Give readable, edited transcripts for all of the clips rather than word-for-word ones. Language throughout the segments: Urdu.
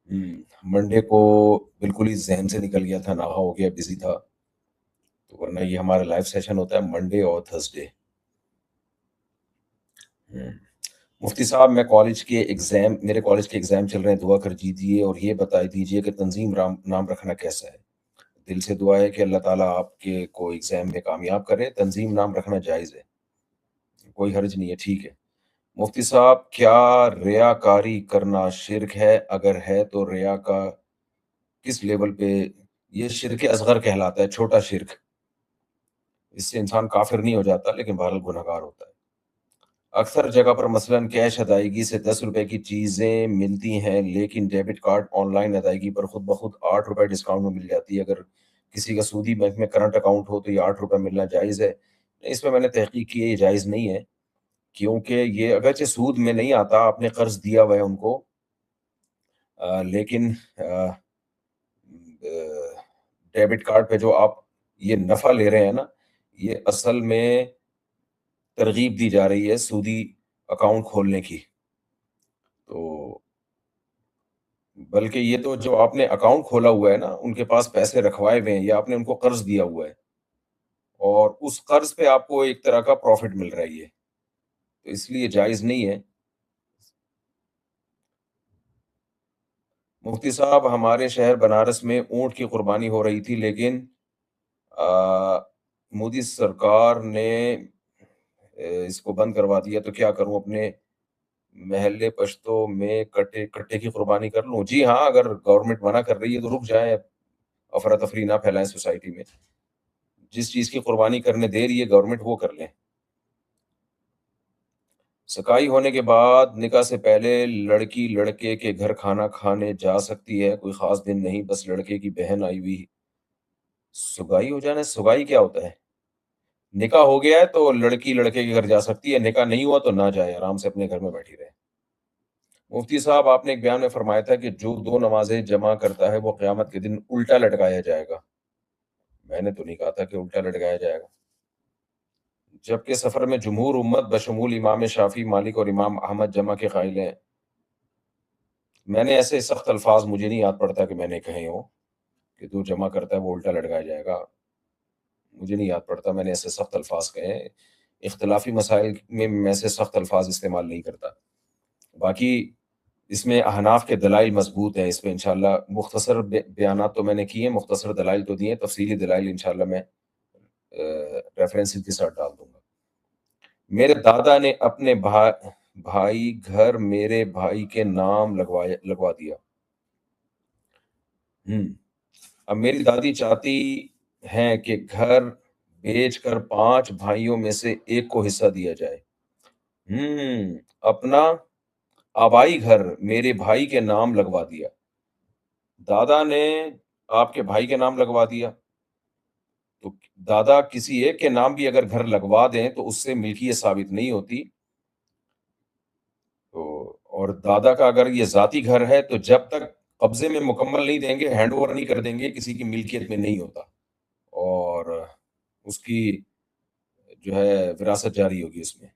منڈے کو بالکل ہی ذہن سے نکل گیا تھا، نہا ہو گیا، بزی تھا، تو ورنہ یہ ہمارا لائیو سیشن ہوتا ہے منڈے اور تھرسڈے۔ مفتی صاحب، میرے کالج کے ایگزام چل رہے ہیں، دعا کر دیجیے اور یہ بتا دیجیے کہ تنظیم نام رکھنا کیسا ہے؟ دل سے دعا ہے کہ اللہ تعالیٰ آپ کے کو ایگزام میں کامیاب کرے۔ تنظیم نام رکھنا جائز ہے، کوئی حرج نہیں ہے، ٹھیک ہے۔ مفتی صاحب، کیا ریاکاری کرنا شرک ہے؟ اگر ہے تو ریا کا کس لیول پہ؟ یہ شرک اصغر کہلاتا ہے، چھوٹا شرک۔ اس سے انسان کافر نہیں ہو جاتا، لیکن بہرحال گنہگار ہوتا ہے۔ اکثر جگہ پر مثلاً کیش ادائیگی سے 10 روپے کی چیزیں ملتی ہیں، لیکن ڈیبٹ کارڈ آن لائن ادائیگی پر خود بخود 8 روپے ڈسکاؤنٹ میں مل جاتی ہے۔ اگر کسی کا سودی بینک میں کرنٹ اکاؤنٹ ہو تو یہ 8 روپے ملنا جائز ہے؟ اس میں نے تحقیق کی ہے، یہ جائز نہیں ہے، کیونکہ یہ اگرچہ سود میں نہیں آتا، آپ نے قرض دیا ہوا ہے ان کو، لیکن ڈیبٹ کارڈ پہ جو آپ یہ نفع لے رہے ہیں نا، یہ اصل میں ترغیب دی جا رہی ہے سودی اکاؤنٹ کھولنے کی۔ تو بلکہ یہ تو جو آپ نے اکاؤنٹ کھولا ہوا ہے نا، ان کے پاس پیسے رکھوائے ہوئے ہیں، یا آپ نے ان کو قرض دیا ہوا ہے، اور اس قرض پہ آپ کو ایک طرح کا پروفٹ مل رہا ہے، یہ تو اس لیے جائز نہیں ہے۔ مفتی صاحب، ہمارے شہر بنارس میں اونٹ کی قربانی ہو رہی تھی، لیکن مودی سرکار نے اس کو بند کروا دیا، تو کیا کروں؟ اپنے محلے پشتوں میں کٹے کی قربانی کر لوں؟ جی ہاں، اگر گورنمنٹ منع کر رہی ہے تو رک جائیں، افراتفری نہ پھیلائیں سوسائٹی میں۔ جس چیز کی قربانی کرنے دے رہی ہے گورنمنٹ، وہ کر لیں۔ سکائی ہونے کے بعد نکاح سے پہلے لڑکی لڑکے کے گھر کھانا کھانے جا سکتی ہے؟ کوئی خاص دن نہیں، بس لڑکے کی بہن آئی ہوئی۔ سگائی ہو جانا، سگائی کیا ہوتا ہے؟ نکاح ہو گیا ہے تو لڑکی لڑکے کے گھر جا سکتی ہے، نکاح نہیں ہوا تو نہ جائے، آرام سے اپنے گھر میں بیٹھی رہے۔ مفتی صاحب، آپ نے ایک بیان میں فرمایا تھا کہ جو 2 نمازیں جمع کرتا ہے وہ قیامت کے دن الٹا لٹکایا جائے گا۔ میں نے تو نہیں کہا تھا کہ الٹا لٹکایا جائے گا، جبکہ سفر میں جمہور امت بشمول امام شافی، مالک اور امام احمد جمع کے قائل ہیں۔ میں نے ایسے سخت الفاظ مجھے نہیں یاد پڑتا کہ میں نے کہے ہوں کہ تو جمع کرتا ہے وہ الٹا لٹکایا جائے گا، مجھے نہیں یاد پڑتا میں نے ایسے سخت الفاظ کہے ہیں۔ اختلافی مسائل میں میں سے سخت الفاظ استعمال نہیں کرتا۔ باقی اس میں احناف کے دلائل مضبوط ہیں، اس پہ انشاءاللہ مختصر بیانات تو میں نے کیے ہیں، مختصر دلائل تو دیے ہیں، تفصیلی دلائل انشاءاللہ میں ریفرنس کے ساتھ ڈال دوں گا۔ میرے دادا نے اپنے بھائی گھر میرے بھائی کے نام لگوا دیا۔ اب میری دادی چاہتی ہیں کہ گھر بیچ کر 5 بھائیوں میں سے ایک کو حصہ دیا جائے۔ اپنا آبائی گھر میرے بھائی کے نام لگوا دیا، دادا نے آپ کے بھائی کے نام لگوا دیا، تو دادا کسی ایک کے نام بھی اگر گھر لگوا دیں تو اس سے ملکیت ثابت نہیں ہوتی۔ تو اور دادا کا اگر یہ ذاتی گھر ہے تو جب تک قبضے میں مکمل نہیں دیں گے، ہینڈ اوور نہیں کر دیں گے، کسی کی ملکیت میں نہیں ہوتا، اور اس کی جو ہے وراثت جاری ہوگی اس میں۔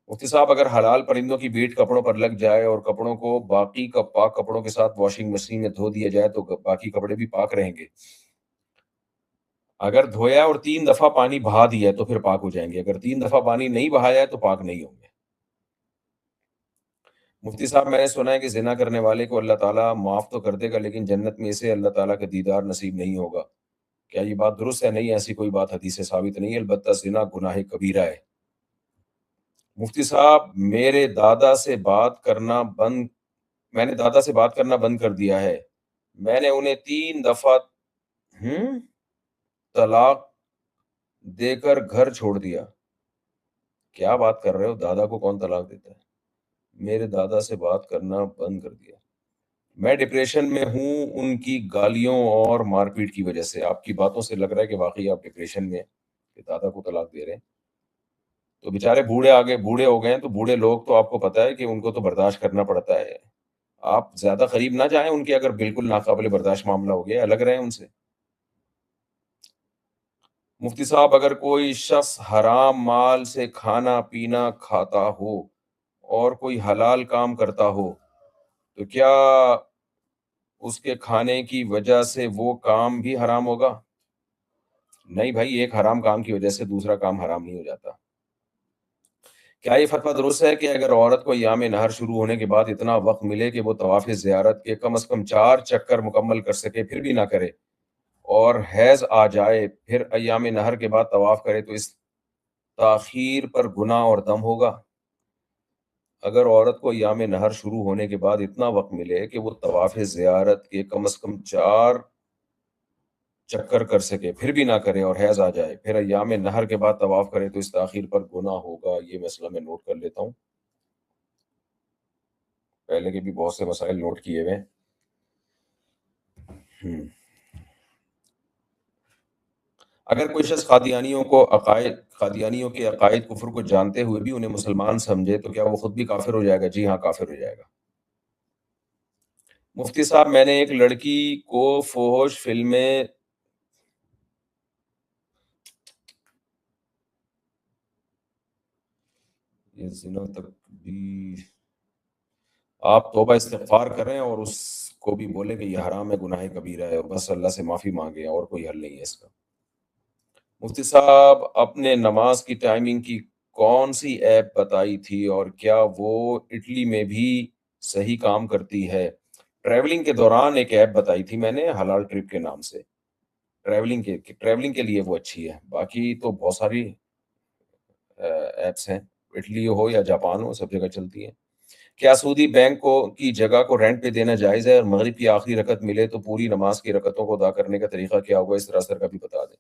مفتی صاحب، اگر حلال پرندوں کی بیٹ کپڑوں پر لگ جائے اور کپڑوں کو باقی پاک کپڑوں کے ساتھ واشنگ مشین میں دھو دیا جائے تو باقی کپڑے بھی پاک رہیں گے؟ اگر دھویا اور 3 دفعہ پانی بہا دیا ہے تو پھر پاک ہو جائیں گے، اگر 3 دفعہ پانی نہیں بہایا ہے تو پاک نہیں ہوں گے۔ مفتی صاحب، میں نے سنا ہے کہ زنا کرنے والے کو اللہ تعالیٰ معاف تو کر دے گا، لیکن جنت میں اسے اللہ تعالیٰ کا دیدار نصیب نہیں ہوگا، کیا یہ بات درست ہے؟ نہیں، ایسی کوئی بات حدیث سے ثابت نہیں ہے، البتہ زنا گناہ کبیرہ ہے۔ مفتی صاحب، میں نے دادا سے بات کرنا بند کر دیا ہے، میں نے انہیں 3 دفعہ طلاق دے کر گھر چھوڑ دیا۔ کیا بات کر رہے ہو؟ دادا کو کون طلاق دیتا ہے؟ میرے دادا سے بات کرنا بند کر دیا، میں ڈپریشن میں ہوں ان کی گالیوں اور مار پیٹ کی وجہ سے۔ آپ کی باتوں سے لگ رہا ہے کہ واقعی آپ ڈپریشن میں ہیں کہ دادا کو طلاق دے رہے ہیں۔ تو بےچارے بوڑھے ہو گئے ہیں، تو بوڑھے لوگ تو آپ کو پتا ہے کہ ان کو تو برداشت کرنا پڑتا ہے۔ آپ زیادہ قریب نہ جائیں ان کے، اگر بالکل ناقابل برداشت معاملہ ہو گیا الگ رہیں ان سے۔ مفتی صاحب، اگر کوئی شخص حرام مال سے کھانا پینا کھاتا ہو اور کوئی حلال کام کرتا ہو تو کیا اس کے کھانے کی وجہ سے وہ کام بھی حرام ہوگا؟ نہیں بھائی، ایک حرام کام کی وجہ سے دوسرا کام حرام نہیں ہو جاتا۔ کیا یہ فتویٰ درست ہے کہ اگر عورت کو ایام نہر شروع ہونے کے بعد اتنا وقت ملے کہ وہ طواف زیارت کے کم از کم 4 چکر مکمل کر سکے پھر بھی نہ کرے، اور حیض آ جائے پھر ایام نہر کے بعد طواف کرے، تو اس تاخیر پر گناہ اور دم ہوگا؟ اگر عورت کو ایام نہر شروع ہونے کے بعد اتنا وقت ملے کہ وہ طواف زیارت کے کم از کم 4 چکر کر سکے پھر بھی نہ کرے، اور حیض آ جائے پھر ایام نہر کے بعد طواف کرے، تو اس تاخیر پر گناہ ہوگا؟ یہ مسئلہ میں نوٹ کر لیتا ہوں، پہلے کے بھی بہت سے مسائل نوٹ کیے ہوئے ہیں۔ اگر کوئی شخص قادیانیوں کے عقائد کفر کو جانتے ہوئے بھی انہیں مسلمان سمجھے تو کیا وہ خود بھی کافر ہو جائے گا؟ جی ہاں، کافر ہو جائے گا۔ مفتی صاحب، میں نے ایک لڑکی کو فحش فلمیں یہ زنا تک بھی آپ توبہ استغفار کریں اور اس کو بھی بولے کہ یہ حرام ہے، گناہ کبیرہ ہے، اور بس اللہ سے معافی مانگے، اور کوئی حل نہیں ہے اس کا۔ مفتی صاحب، اپنے نماز کی ٹائمنگ کی کون سی ایپ بتائی تھی، اور کیا وہ اٹلی میں بھی صحیح کام کرتی ہے؟ ٹریولنگ کے دوران ایک ایپ بتائی تھی میں نے، حلال ٹرپ کے نام سے، ٹریولنگ کے لیے وہ اچھی ہے، باقی تو بہت ساری ایپس ہیں، اٹلی ہو یا جاپان ہو، سب جگہ چلتی ہیں۔ کیا سودی بینک کی جگہ کو رینٹ پہ دینا جائز ہے، اور مغرب کی آخری رکعت ملے تو پوری نماز کی رکعتوں کو ادا کرنے کا طریقہ کیا ہوگا؟ اس طرح سر کا بھی بتا دیں۔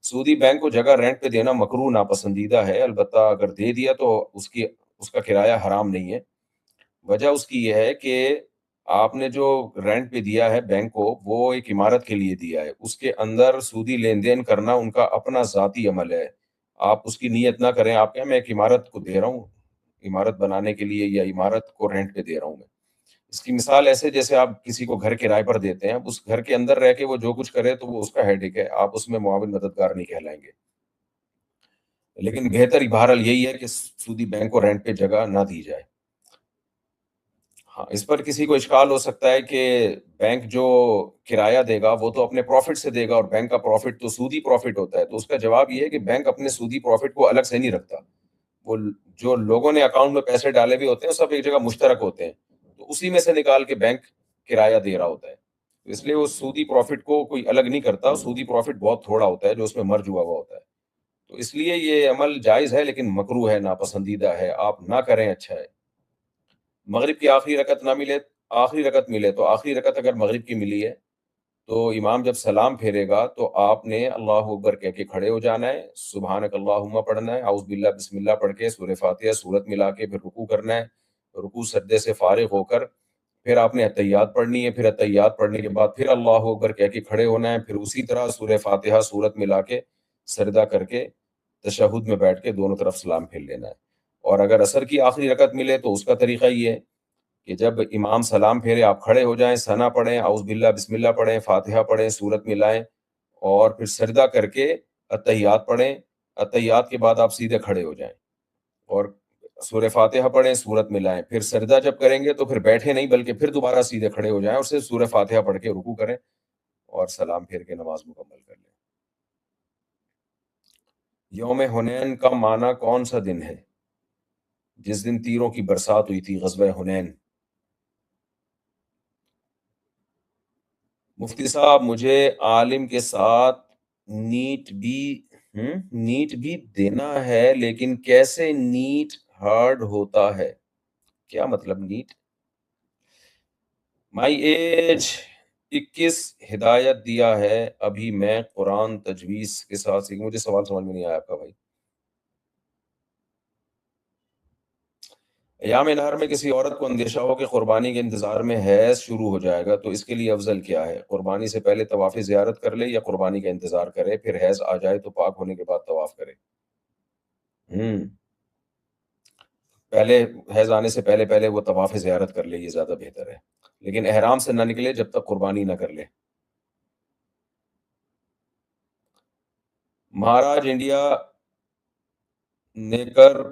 سودی بینک کو جگہ رینٹ پہ دینا مکروہ ناپسندیدہ ہے، البتہ اگر دے دیا تو اس کا کرایہ حرام نہیں ہے۔ وجہ اس کی یہ ہے کہ آپ نے جو رینٹ پہ دیا ہے بینک کو، وہ ایک عمارت کے لیے دیا ہے، اس کے اندر سودی لین دین کرنا ان کا اپنا ذاتی عمل ہے۔ آپ اس کی نیت نہ کریں، آپ کہیں میں ایک عمارت کو دے رہا ہوں، عمارت بنانے کے لیے، یا عمارت کو رینٹ پہ دے رہا ہوں میں۔ اس کی مثال ایسے جیسے آپ کسی کو گھر کرائے پر دیتے ہیں، اب اس گھر کے اندر رہ کے وہ جو کچھ کرے تو وہ اس کا ہیڈک ہے، آپ اس میں معاون مددگار نہیں کہلائیں گے۔ لیکن بہتر بہرحال یہی ہے کہ سودی بینک کو رینٹ پہ جگہ نہ دی جائے۔ ہاں، اس پر کسی کو اشکال ہو سکتا ہے کہ بینک جو کرایہ دے گا وہ تو اپنے پروفٹ سے دے گا، اور بینک کا پروفٹ تو سودی پروفٹ ہوتا ہے، تو اس کا جواب یہ ہے کہ بینک اپنے سودی پروفٹ کو الگ سے نہیں رکھتا، وہ جو لوگوں نے اکاؤنٹ میں پیسے ڈالے ہوئے ہوتے ہیں سب ایک جگہ مشترک ہوتے ہیں، تو اسی میں سے نکال کے بینک کرایہ دے رہا ہوتا ہے، اس لیے وہ سودی پروفٹ کو کوئی الگ نہیں کرتا، سودی پروفٹ بہت تھوڑا ہوتا ہے جو اس میں مرج ہوا ہوا ہوتا ہے، تو اس لیے یہ عمل جائز ہے لیکن مکروہ ہے، ناپسندیدہ ہے، آپ نہ کریں، اچھا ہے۔ مغرب کی آخری رکعت ملے تو آخری رکعت اگر مغرب کی ملی ہے تو امام جب سلام پھیرے گا تو آپ نے اللہ اکبر کہہ کے کھڑے ہو جانا ہے، سبحانک اللہم پڑھنا ہے، اعوذ باللہ بسم اللہ پڑھ کے سورہ فاتحہ سورت ملا کے پھر رکوع کرنا ہے، رکوع سجدے سے فارغ ہو کر پھر آپ نے اتحیات پڑھنی ہے، پھر اتحیات پڑھنے کے بعد پھر اللہ اکبر کہہ کے کھڑے ہونا ہے، پھر اسی طرح سورہ فاتحہ سورت ملا کے سجدہ کر کے تشہد میں بیٹھ کے دونوں طرف سلام پھیر لینا ہے۔ اور اگر عصر کی آخری رکعت ملے تو اس کا طریقہ یہ ہے کہ جب امام سلام پھیرے آپ کھڑے ہو جائیں، ثنا پڑھیں، اعوذ باللہ بسم اللہ پڑھیں، فاتحہ پڑھیں، سورت ملائیں، اور پھر سجدہ کر کے اتحیات پڑھیں، اتحیات کے بعد آپ سیدھے کھڑے ہو جائیں اور سورہ فاتحہ پڑھیں، سورت ملائیں، پھر سجدہ جب کریں گے تو پھر بیٹھے نہیں بلکہ پھر دوبارہ سیدھے کھڑے ہو جائیں اور صرف سورہ فاتحہ پڑھ کے رکوع کریں اور سلام پھیر کے نماز مکمل کر لیں۔ یوم حنین کا معنی کون سا دن ہے جس دن تیروں کی برسات ہوئی تھی، غزوہ حنین؟ مفتی صاحب، مجھے عالم کے ساتھ نیٹ بھی نیٹ بھی دینا ہے، لیکن کیسے نیٹ ہارڈ ہوتا ہے؟ کیا مطلب نیٹ؟ مائی ایج 21، ہدایت دیا ہے ابھی میں قرآن تجویز کے ساتھ سیکھ، مجھے سوال سمجھ میں نہیں آیا آپ کا بھائی۔ ایام نہر میں کسی عورت کو اندیشہ ہو کہ قربانی کے انتظار میں حیض شروع ہو جائے گا تو اس کے لیے افضل کیا ہے؟ قربانی سے پہلے طواف زیارت کر لے یا قربانی کا انتظار کرے، پھر حیض آ جائے تو پاک ہونے کے بعد طواف کرے؟ ہوں پہلے حیض آنے سے پہلے وہ طواف زیارت کر لے، یہ زیادہ بہتر ہے، لیکن احرام سے نہ نکلے جب تک قربانی نہ کر لے۔ مہاراج انڈیا نیکر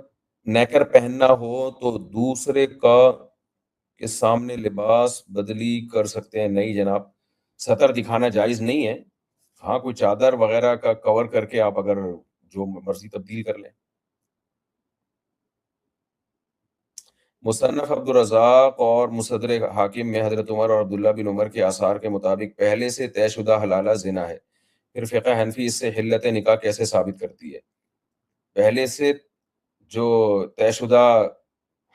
نیکر پہننا ہو تو دوسرے کا کے سامنے لباس بدلی کر سکتے ہیں؟ نہیں جناب، سطر دکھانا جائز نہیں ہے۔ ہاں، کوئی چادر وغیرہ کا کور کر کے آپ اگر جو مرضی تبدیل کر لیں۔ مصنف عبدالرزاق اور مصدر حاکم میں حضرت عمر اور عبداللہ بن عمر کے آثار کے مطابق پہلے سے طے شدہ حلالہ زنا ہے، پھر فقہ حنفی اس سے حلت نکاح کیسے ثابت کرتی ہے؟ پہلے سے جو طے شدہ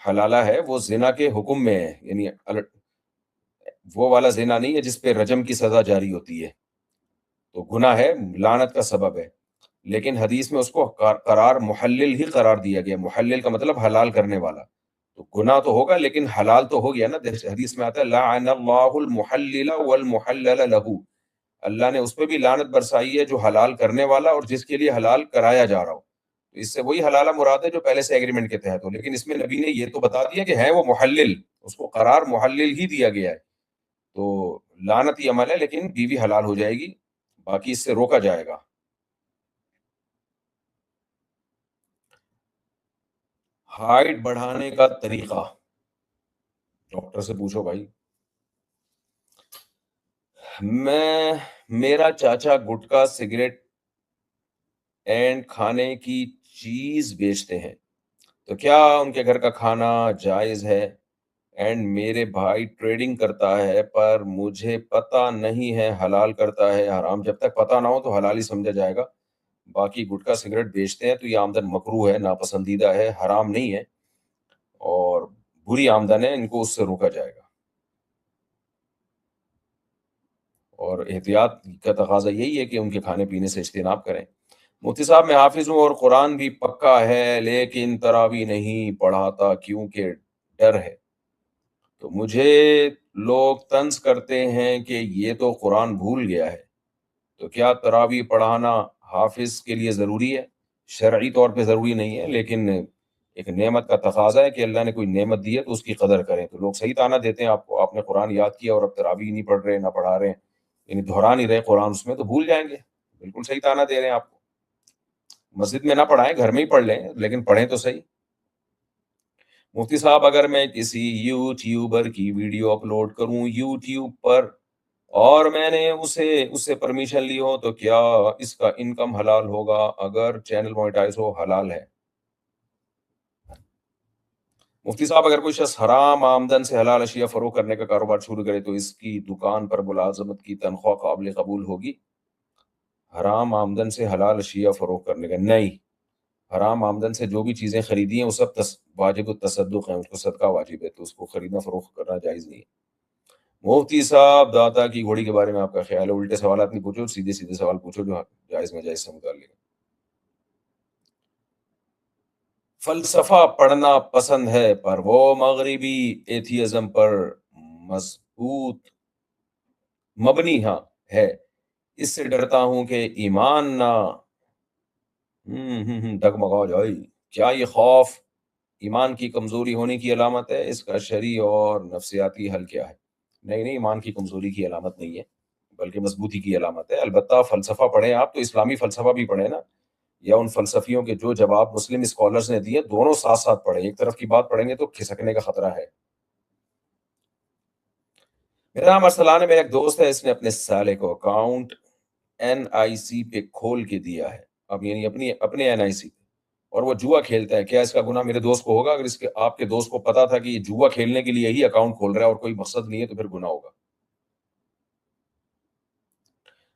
حلالہ ہے وہ زنا کے حکم میں ہے، یعنی وہ والا زنا نہیں ہے جس پہ رجم کی سزا جاری ہوتی ہے، تو گناہ ہے، لعنت کا سبب ہے، لیکن حدیث میں اس کو قرار محلل ہی قرار دیا گیا۔ محلل کا مطلب حلال کرنے والا، تو گناہ تو ہوگا لیکن حلال تو ہو گیا نا۔ حدیث میں آتا ہے لعن اللہ المحلل والمحلل لہ، اللہ نے اس پہ بھی لعنت برسائی ہے جو حلال کرنے والا اور جس کے لیے حلال کرایا جا رہا ہو۔ تو اس سے وہی حلالہ مراد ہے جو پہلے سے ایگریمنٹ کے تحت ہو، لیکن اس میں نبی نے یہ تو بتا دیا کہ ہے وہ محلل، اس کو قرار محلل ہی دیا گیا ہے، تو لعنتی عمل ہے لیکن بیوی حلال ہو جائے گی، باقی اس سے روکا جائے گا۔ ہائٹ بڑھانے کا طریقہ ڈاکٹر سے پوچھو بھائی۔ میرا چاچا گٹکا سگریٹ اینڈ کھانے کی چیز بیچتے ہیں، تو کیا ان کے گھر کا کھانا جائز ہے؟ اینڈ میرے بھائی ٹریڈنگ کرتا ہے پر مجھے پتہ نہیں ہے حلال کرتا ہے حرام، جب تک پتہ نہ ہو تو حلال ہی سمجھا جائے گا۔ باقی گٹکا سگریٹ بیچتے ہیں تو یہ آمدن مکروہ ہے، ناپسندیدہ ہے، حرام نہیں ہے، اور بری آمدن ہے، ان کو اس سے روکا جائے گا، اور احتیاط کا تقاضا یہی ہے کہ ان کے کھانے پینے سے اجتناب کریں۔ مفتی صاحب میں حافظ ہوں اور قرآن بھی پکا ہے لیکن تراویح نہیں پڑھاتا کیونکہ ڈر ہے، تو مجھے لوگ طنز کرتے ہیں کہ یہ تو قرآن بھول گیا ہے، تو کیا تراویح پڑھانا حافظ کے لیے ضروری ہے؟ شرعی طور پہ ضروری نہیں ہے، لیکن ایک نعمت کا تقاضا ہے کہ اللہ نے کوئی نعمت دی ہے تو اس کی قدر کریں۔ تو لوگ صحیح تانا دیتے ہیں آپ کو، آپ نے قرآن یاد کیا اور اب تراویح نہیں پڑھ رہے، نہ پڑھا رہے ہیں، یعنی دہرا نہیں رہے قرآن، اس میں تو بھول جائیں گے، بالکل صحیح تانا دے رہے ہیں آپ کو۔ مسجد میں نہ پڑھائیں، گھر میں ہی پڑھ لیں، لیکن پڑھیں تو صحیح۔ مفتی صاحب اگر میں کسی یوٹیوبر کی ویڈیو اپلوڈ کروں یوٹیوب پر اور میں نے اس سے پرمیشن لی ہو تو کیا اس کا انکم حلال ہوگا؟ اگر چینل مونیٹائز ہو حلال ہے؟ مفتی صاحب اگر کوئی شخص حرام آمدن سے حلال اشیاء فروخت کرنے کا کاروبار شروع کرے تو اس کی دکان پر ملازمت کی تنخواہ قابل قبول ہوگی؟ حرام آمدن سے حلال اشیاء فروخت کرنے کا نہیں، حرام آمدن سے جو بھی چیزیں خریدی ہیں وہ سب واجب التصدق ہیں، اس کو صدقہ واجب ہے، تو اس کو خریدنا فروخت کرنا جائز نہیں ہے۔ مفتی صاحب داتا کی گھوڑی کے بارے میں آپ کا خیال ہے؟ الٹے سوالات نہیں پوچھو، سیدھے سیدھے سوال پوچھو جو جائز ناجائز سے متعلق ہے۔ فلسفہ پڑھنا پسند ہے پر وہ مغربی ایتھیزم پر مضبوط مبنی ہاں ہے، اس سے ڈرتا ہوں کہ ایمان نہ ڈگمگا جائے۔ کیا یہ خوف ایمان کی کمزوری ہونے کی علامت ہے؟ اس کا شرعی اور نفسیاتی حل کیا ہے؟ نہیں نہیں، ایمان کی کمزوری کی علامت نہیں ہے، بلکہ مضبوطی کی علامت ہے۔ البتہ فلسفہ پڑھیں آپ تو اسلامی فلسفہ بھی پڑھیں نا، یا ان فلسفیوں کے جو جواب مسلم اسکالرز نے دیے دونوں ساتھ ساتھ پڑھیں، ایک طرف کی بات پڑھیں گے تو کھسکنے کا خطرہ ہے۔ میرا نام ارسلان ہے، میرا ایک دوست ہے، اس نے اپنے سالے کو اکاؤنٹ NIC پہ کھول کے دیا ہے، اب یعنی اپنے NIC پہ، اور وہ جوا کھیلتا ہے، کیا اس کا گناہ میرے دوست کو ہوگا؟ اگر اس کے آپ کے دوست کو پتا تھا کہ یہ جوا کھیلنے کے لیے ہی اکاؤنٹ کھول رہا ہے اور کوئی مقصد نہیں ہے تو پھر گناہ ہوگا۔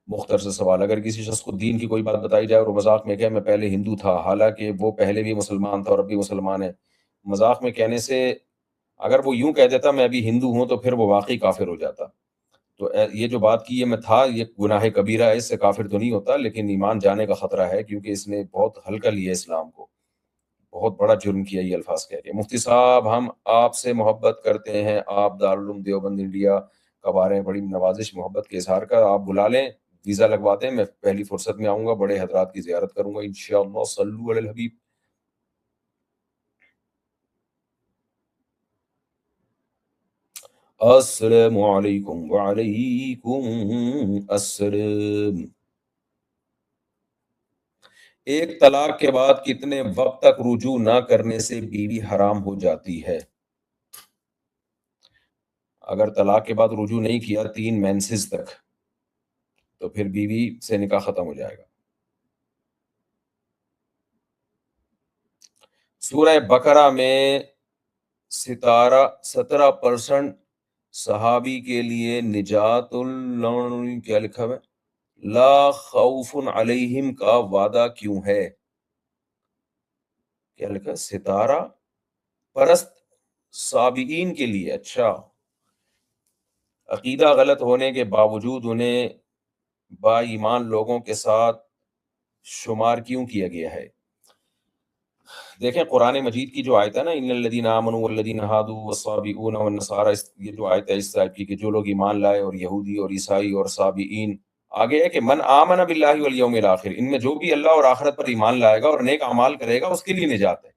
مختصر سوال، اگر کسی شخص کو دین کی کوئی بات بتائی جائے اور وہ مذاق میں کہے میں پہلے ہندو تھا حالانکہ وہ پہلے بھی مسلمان تھا اور اب بھی مسلمان ہے، مذاق میں کہنے سے اگر وہ یوں کہہ دیتا میں ابھی ہندو ہوں تو پھر وہ واقعی کافر ہو جاتا۔ تو یہ جو بات کی ہے میں تھا، یہ گناہ کبیرہ ہے، اس سے کافر تو نہیں ہوتا لیکن ایمان جانے کا خطرہ ہے، کیونکہ اس نے بہت ہلکا لیا اسلام کو، بہت بڑا جرم کیا یہ الفاظ کہہ کے۔ مفتی صاحب ہم آپ سے محبت کرتے ہیں، آپ دارالعلوم دیوبند انڈیا کا بارے ہیں، بڑی نوازش محبت کے اظہار کا، آپ بلا لیں، ویزا لگواتے ہیں، میں پہلی فرصت میں آؤں گا، بڑے حضرات کی زیارت کروں گا انشاءاللہ، صلو علی الحبیب۔ السلام علیکم وعلیکم السلام۔ ایک طلاق کے بعد کتنے وقت تک رجوع نہ کرنے سے بیوی حرام ہو جاتی ہے؟ اگر طلاق کے بعد رجوع نہیں کیا 3 مینسز تک تو پھر بیوی سے نکاح ختم ہو جائے گا۔ سورہ بقرہ میں 17% صحابی کے لیے نجات کیا لکھا ہے؟ لا خوف علیہم کا وعدہ کیوں ہے؟ کیا لکھا ہے؟ 17% صابئین کے لیے۔ اچھا، عقیدہ غلط ہونے کے باوجود انہیں با ایمان لوگوں کے ساتھ شمار کیوں کیا گیا ہے؟ دیکھیں قرآن مجید کی جو آیت ہے نا، ان الذین آمنوا والذین ہادوا والصابئون والنصارى، یہ جو آیت ہے اس ٹائپ کی کہ جو لوگ ایمان لائے اور یہودی اور عیسائی اور صابئین، آگے ہے کہ من آمن باللہ والیوم الآخر، ان میں جو بھی اللہ اور آخرت پر ایمان لائے گا اور نیک اعمال کرے گا اس کے لیے نجات ہے۔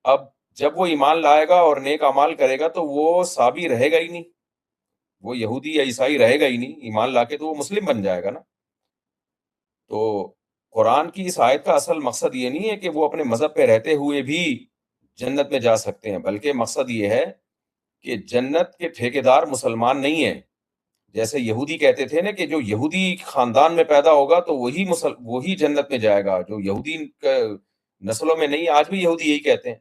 اب جب وہ ایمان لائے گا اور نیک اعمال کرے گا تو وہ صابی رہے گا ہی نہیں، وہ یہودی یا عیسائی رہے گا ہی نہیں، ایمان لا کے تو وہ مسلم بن جائے گا نا۔ تو قرآن کی اس آیت کا اصل مقصد یہ نہیں ہے کہ وہ اپنے مذہب پہ رہتے ہوئے بھی جنت میں جا سکتے ہیں، بلکہ مقصد یہ ہے کہ جنت کے ٹھیکیدار مسلمان نہیں ہیں۔ جیسے یہودی کہتے تھے نا کہ جو یہودی خاندان میں پیدا ہوگا تو وہی جنت میں جائے گا، جو یہودی نسلوں میں نہیں، آج بھی یہودی یہی کہتے ہیں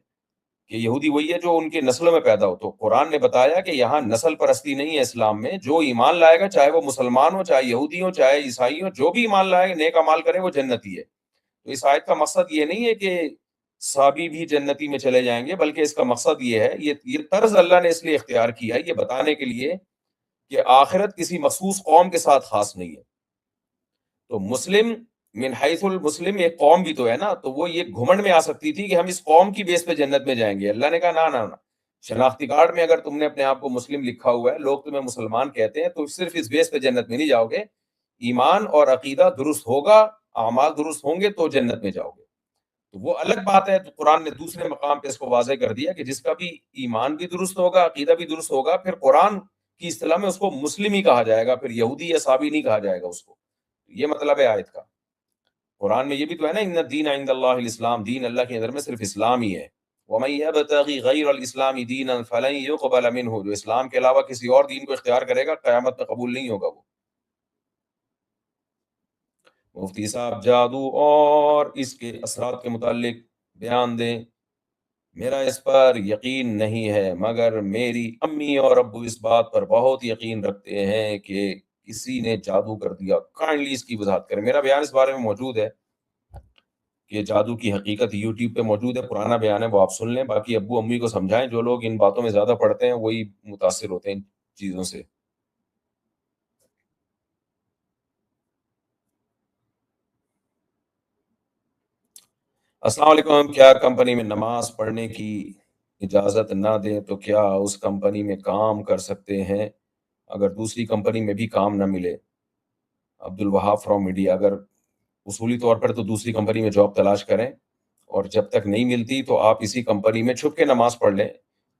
کہ یہودی وہی ہے جو ان کے نسلوں میں پیدا ہو۔ تو قرآن نے بتایا کہ یہاں نسل پرستی نہیں ہے اسلام میں، جو ایمان لائے گا چاہے وہ مسلمان ہو، چاہے یہودی ہو، چاہے عیسائی ہو، جو بھی ایمان لائے گا نیک اعمال کرے وہ جنتی ہے۔ تو اس آیت کا مقصد یہ نہیں ہے کہ صحابی بھی جنتی میں چلے جائیں گے، بلکہ اس کا مقصد یہ ہے، یہ طرز اللہ نے اس لیے اختیار کیا ہے یہ بتانے کے لیے کہ آخرت کسی مخصوص قوم کے ساتھ خاص نہیں ہے۔ تو مسلم من حیث المسلم ایک قوم بھی تو ہے نا، تو وہ یہ گھمنڈ میں آ سکتی تھی کہ ہم اس قوم کی بیس پہ جنت میں جائیں گے۔ اللہ نے کہا نہ نہ نہ، شناختی کارڈ میں اگر تم نے اپنے آپ کو مسلم لکھا ہوا ہے، لوگ تمہیں مسلمان کہتے ہیں، تو صرف اس بیس پہ جنت میں نہیں جاؤ گے، ایمان اور عقیدہ درست ہوگا، اعمال درست ہوں گے تو جنت میں جاؤ گے۔ تو وہ الگ بات ہے، تو قرآن نے دوسرے مقام پہ اس کو واضح کر دیا کہ جس کا بھی ایمان بھی درست ہوگا، عقیدہ بھی درست ہوگا، پھر قرآن کی اصطلاح میں اس کو مسلم ہی کہا جائے گا، پھر یہودی یا صابی نہیں کہا جائے گا اس کو۔ یہ مطلب ہے آیت کا۔ قرآن میں یہ بھی تو ہے نا، ان الدین عند اللہ الاسلام، دین اللہ کے نظر میں صرف اسلام ہی ہے۔ ومن یبتغی غیر الاسلام دینا فلن یقبل منہ، جو اسلام کے علاوہ کسی اور دین کو اختیار کرے گا قیامت میں قبول نہیں ہوگا وہ۔ مفتی صاحب جادو اور اس کے اثرات کے متعلق بیان دیں۔ میرا اس پر یقین نہیں ہے، مگر میری امی اور ابو اس بات پر بہت یقین رکھتے ہیں کہ کسی نے جادو کر دیا۔ کائنڈلی اس کی وضاحت کریں۔ میرا بیان اس بارے میں موجود ہے کہ جادو کی حقیقت یوٹیوب پہ موجود ہے، پرانا بیان ہے، وہ آپ سن لیں۔ باقی ابو امی کو سمجھائیں، جو لوگ ان باتوں میں زیادہ پڑھتے ہیں وہی متاثر ہوتے ہیں ان چیزوں سے۔ السلام علیکم، کیا کمپنی میں نماز پڑھنے کی اجازت نہ دیں تو کیا اس کمپنی میں کام کر سکتے ہیں اگر دوسری کمپنی میں بھی کام نہ ملے؟ عبد الوہاب فرام انڈیا۔ اگر اصولی طور پر تو دوسری کمپنی میں جاب تلاش کریں، اور جب تک نہیں ملتی تو آپ اسی کمپنی میں چھپ کے نماز پڑھ لیں۔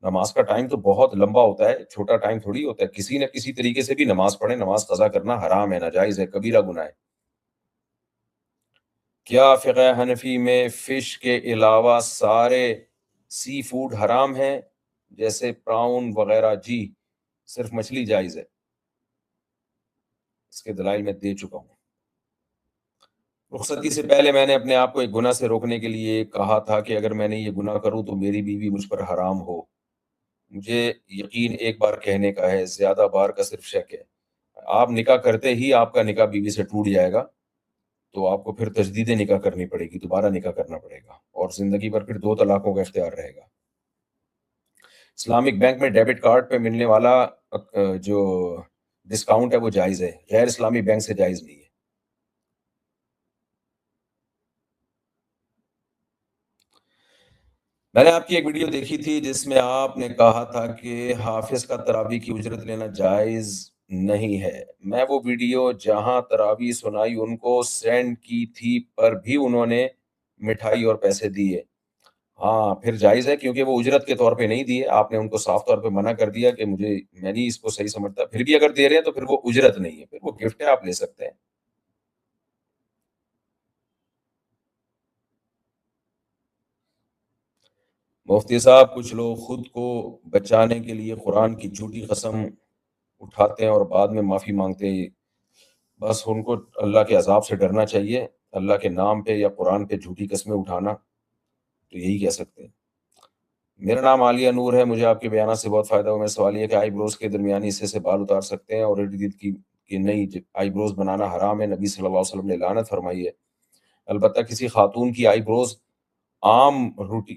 نماز کا ٹائم تو بہت لمبا ہوتا ہے، چھوٹا ٹائم تھوڑی ہوتا ہے۔ کسی نہ کسی طریقے سے بھی نماز پڑھیں، نماز قضا کرنا حرام ہے، ناجائز ہے، کبیرہ گناہ ہے۔ کیا فقہ حنفی میں فش کے علاوہ سارے سی فوڈ حرام ہیں جیسے پراؤن وغیرہ؟ جی، صرف مچھلی جائز ہے، اس کے دلائل میں دے چکا ہوں۔ رخصتی سے پہلے میں نے اپنے آپ کو ایک گناہ سے روکنے کے لیے کہا تھا کہ اگر میں نے یہ گناہ کروں تو میری بیوی مجھ پر حرام ہو۔ مجھے یقین ایک بار کہنے کا ہے، زیادہ بار کا صرف شک ہے۔ آپ نکاح کرتے ہی آپ کا نکاح بیوی سے ٹوٹ جائے گا، تو آپ کو پھر تجدید نکاح کرنی پڑے گی، دوبارہ نکاح کرنا پڑے گا، اور زندگی بھر پھر 2 طلاقوں کا اختیار رہے گا۔ اسلامک بینک میں ڈیبٹ کارڈ پہ ملنے والا جو ڈسکاؤنٹ ہے وہ جائز ہے، غیر اسلامی بینک سے جائز نہیں ہے۔ میں نے آپ کی ایک ویڈیو دیکھی تھی جس میں آپ نے کہا تھا کہ حافظ کا تراویح کی اجرت لینا جائز نہیں ہے۔ میں وہ ویڈیو جہاں تراویح سنائی ان کو سینڈ کی تھی، پر بھی انہوں نے مٹھائی اور پیسے دیے۔ ہاں پھر جائز ہے، کیونکہ وہ اجرت کے طور پہ نہیں دیے، آپ نے ان کو صاف طور پہ منع کر دیا کہ میں نہیں اس کو صحیح سمجھتا۔ پھر بھی اگر دے رہے ہیں تو پھر وہ اجرت نہیں ہے، پھر وہ گفٹ ہے، آپ لے سکتے ہیں۔ مفتی صاحب کچھ لوگ خود کو بچانے کے لیے قرآن کی جھوٹی قسم اٹھاتے ہیں اور بعد میں معافی مانگتے ہیں، بس ان کو اللہ کے عذاب سے ڈرنا چاہیے، اللہ کے نام پہ یا قرآن پہ جھوٹی قسمیں اٹھانا، تو یہی کہہ سکتے ہیں۔ میرا نام عالیہ نور ہے، مجھے آپ کے بیانات سے بہت فائدہ ہوا۔ میرا سوال یہ ہے کہ آئی بروز کے درمیانی حصے سے بال اتار سکتے ہیں اور ارد گرد کی کہ نہیں، آئی بروز بنانا حرام ہے، نبی صلی اللہ علیہ وسلم نے لعنت فرمائی ہے۔ البتہ کسی خاتون کی آئی بروز عام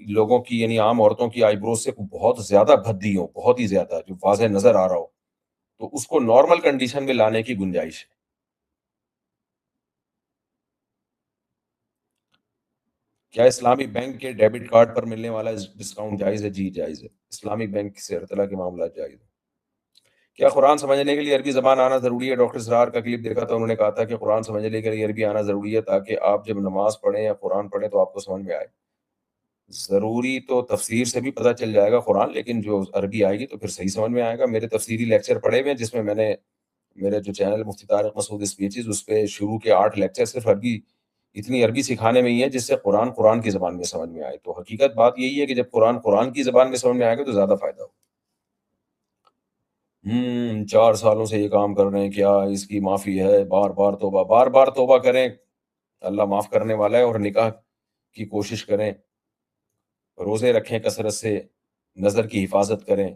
لوگوں کی یعنی عام عورتوں کی آئی بروز سے بہت زیادہ بھدی ہو، بہت ہی زیادہ، جو واضح نظر آ رہا ہو، تو اس کو نارمل کنڈیشن میں لانے کی گنجائش ہے۔ کیا اسلامی بینک کے ڈیبٹ کارڈ پر ملنے والا ڈسکاؤنٹ جائز ہے؟ جی جائز ہے، اسلامی بینک سے اطلاع کے معاملات جائز ہیں۔ کیا قرآن سمجھنے کے لیے عربی زبان آنا ضروری ہے؟ ڈاکٹر اسرار کا کلپ دیکھا تھا، انہوں نے کہا تھا کہ قرآن سمجھنے کے لیے عربی آنا ضروری ہے تاکہ آپ جب نماز پڑھیں یا قرآن پڑھیں تو آپ کو سمجھ میں آئے۔ ضروری تو تفسیر سے بھی پتہ چل جائے گا قرآن، لیکن جو عربی آئے گی تو پھر صحیح سمجھ میں آئے گا۔ میرے تفسیری لیکچر پڑھے ہوئے ہیں جس میں میں نے میرے جو چینل مفتی طارق مسعود اسپیچز، اس پہ شروع کے 8 لیکچر صرف عربی، اتنی عربی سکھانے میں ہی ہے جس سے قرآن قرآن کی زبان میں سمجھ میں آئے۔ تو حقیقت بات یہی ہے کہ جب قرآن قرآن کی زبان میں سمجھ میں آئے گا تو زیادہ فائدہ ہو۔ 4 سالوں سے یہ کام کر رہے ہیں، کیا اس کی معافی ہے؟ بار بار توبہ، بار بار توبہ کریں، اللہ معاف کرنے والا ہے، اور نکاح کی کوشش کریں، روزے رکھیں کثرت سے، نظر کی حفاظت کریں،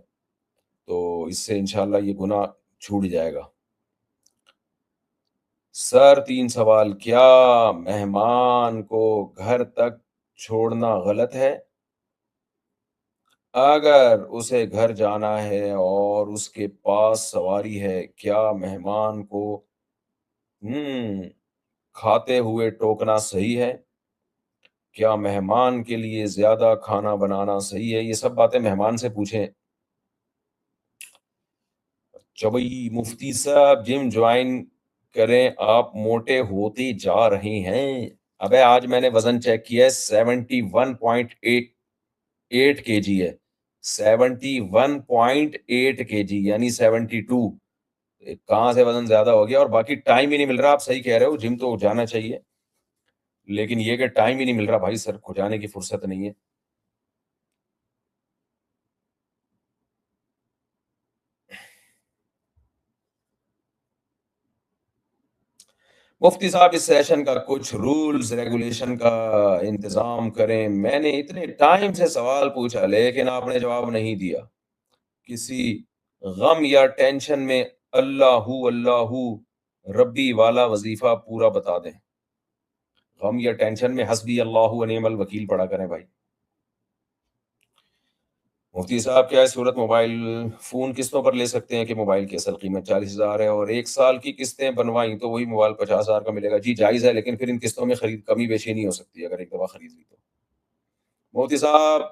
تو اس سے انشاءاللہ یہ گناہ چھوٹ جائے گا۔ سر 3 سوال، کیا مہمان کو گھر تک چھوڑنا غلط ہے؟ اگر اسے گھر جانا ہے اور اس کے پاس سواری ہے، کیا مہمان کو کھاتے ہوئے ٹوکنا صحیح ہے؟ کیا مہمان کے لیے زیادہ کھانا بنانا صحیح ہے؟ یہ سب باتیں مہمان سے پوچھیں۔ چبئی مفتی صاحب جم جوائن کریں، آپ موٹے ہوتے جا رہے ہیں۔ ابے آج میں نے وزن چیک کیا ہے، 71.8 کے جی ہے، 71.8 کے جی یعنی 72۔ کہاں سے وزن زیادہ ہو گیا؟ اور باقی ٹائم ہی نہیں مل رہا۔ آپ صحیح کہہ رہے ہو، جم تو جانا چاہیے، لیکن یہ کہ ٹائم ہی نہیں مل رہا بھائی، سر کو جانے کی فرصت نہیں ہے۔ مفتی صاحب اس سیشن کا کچھ رولز ریگولیشن کا انتظام کریں، میں نے اتنے ٹائم سے سوال پوچھا لیکن آپ نے جواب نہیں دیا۔ کسی غم یا ٹینشن میں اللہ ربی والا وظیفہ پورا بتا دیں۔ غم یا ٹینشن میں حسبی اللہ و نعم الوکیل پڑھا کریں بھائی۔ مفتی صاحب کیا اس صورت موبائل فون قسطوں پر لے سکتے ہیں کہ موبائل کی اصل قیمت 40,000 ہے اور 1 سال کی قسطیں بنوائیں تو وہی موبائل 50,000 کا ملے گا؟ جی جائز ہے، لیکن پھر ان قسطوں میں خرید کمی بیشی نہیں ہو سکتی اگر ایک دفعہ خرید لی تو۔ مفتی صاحب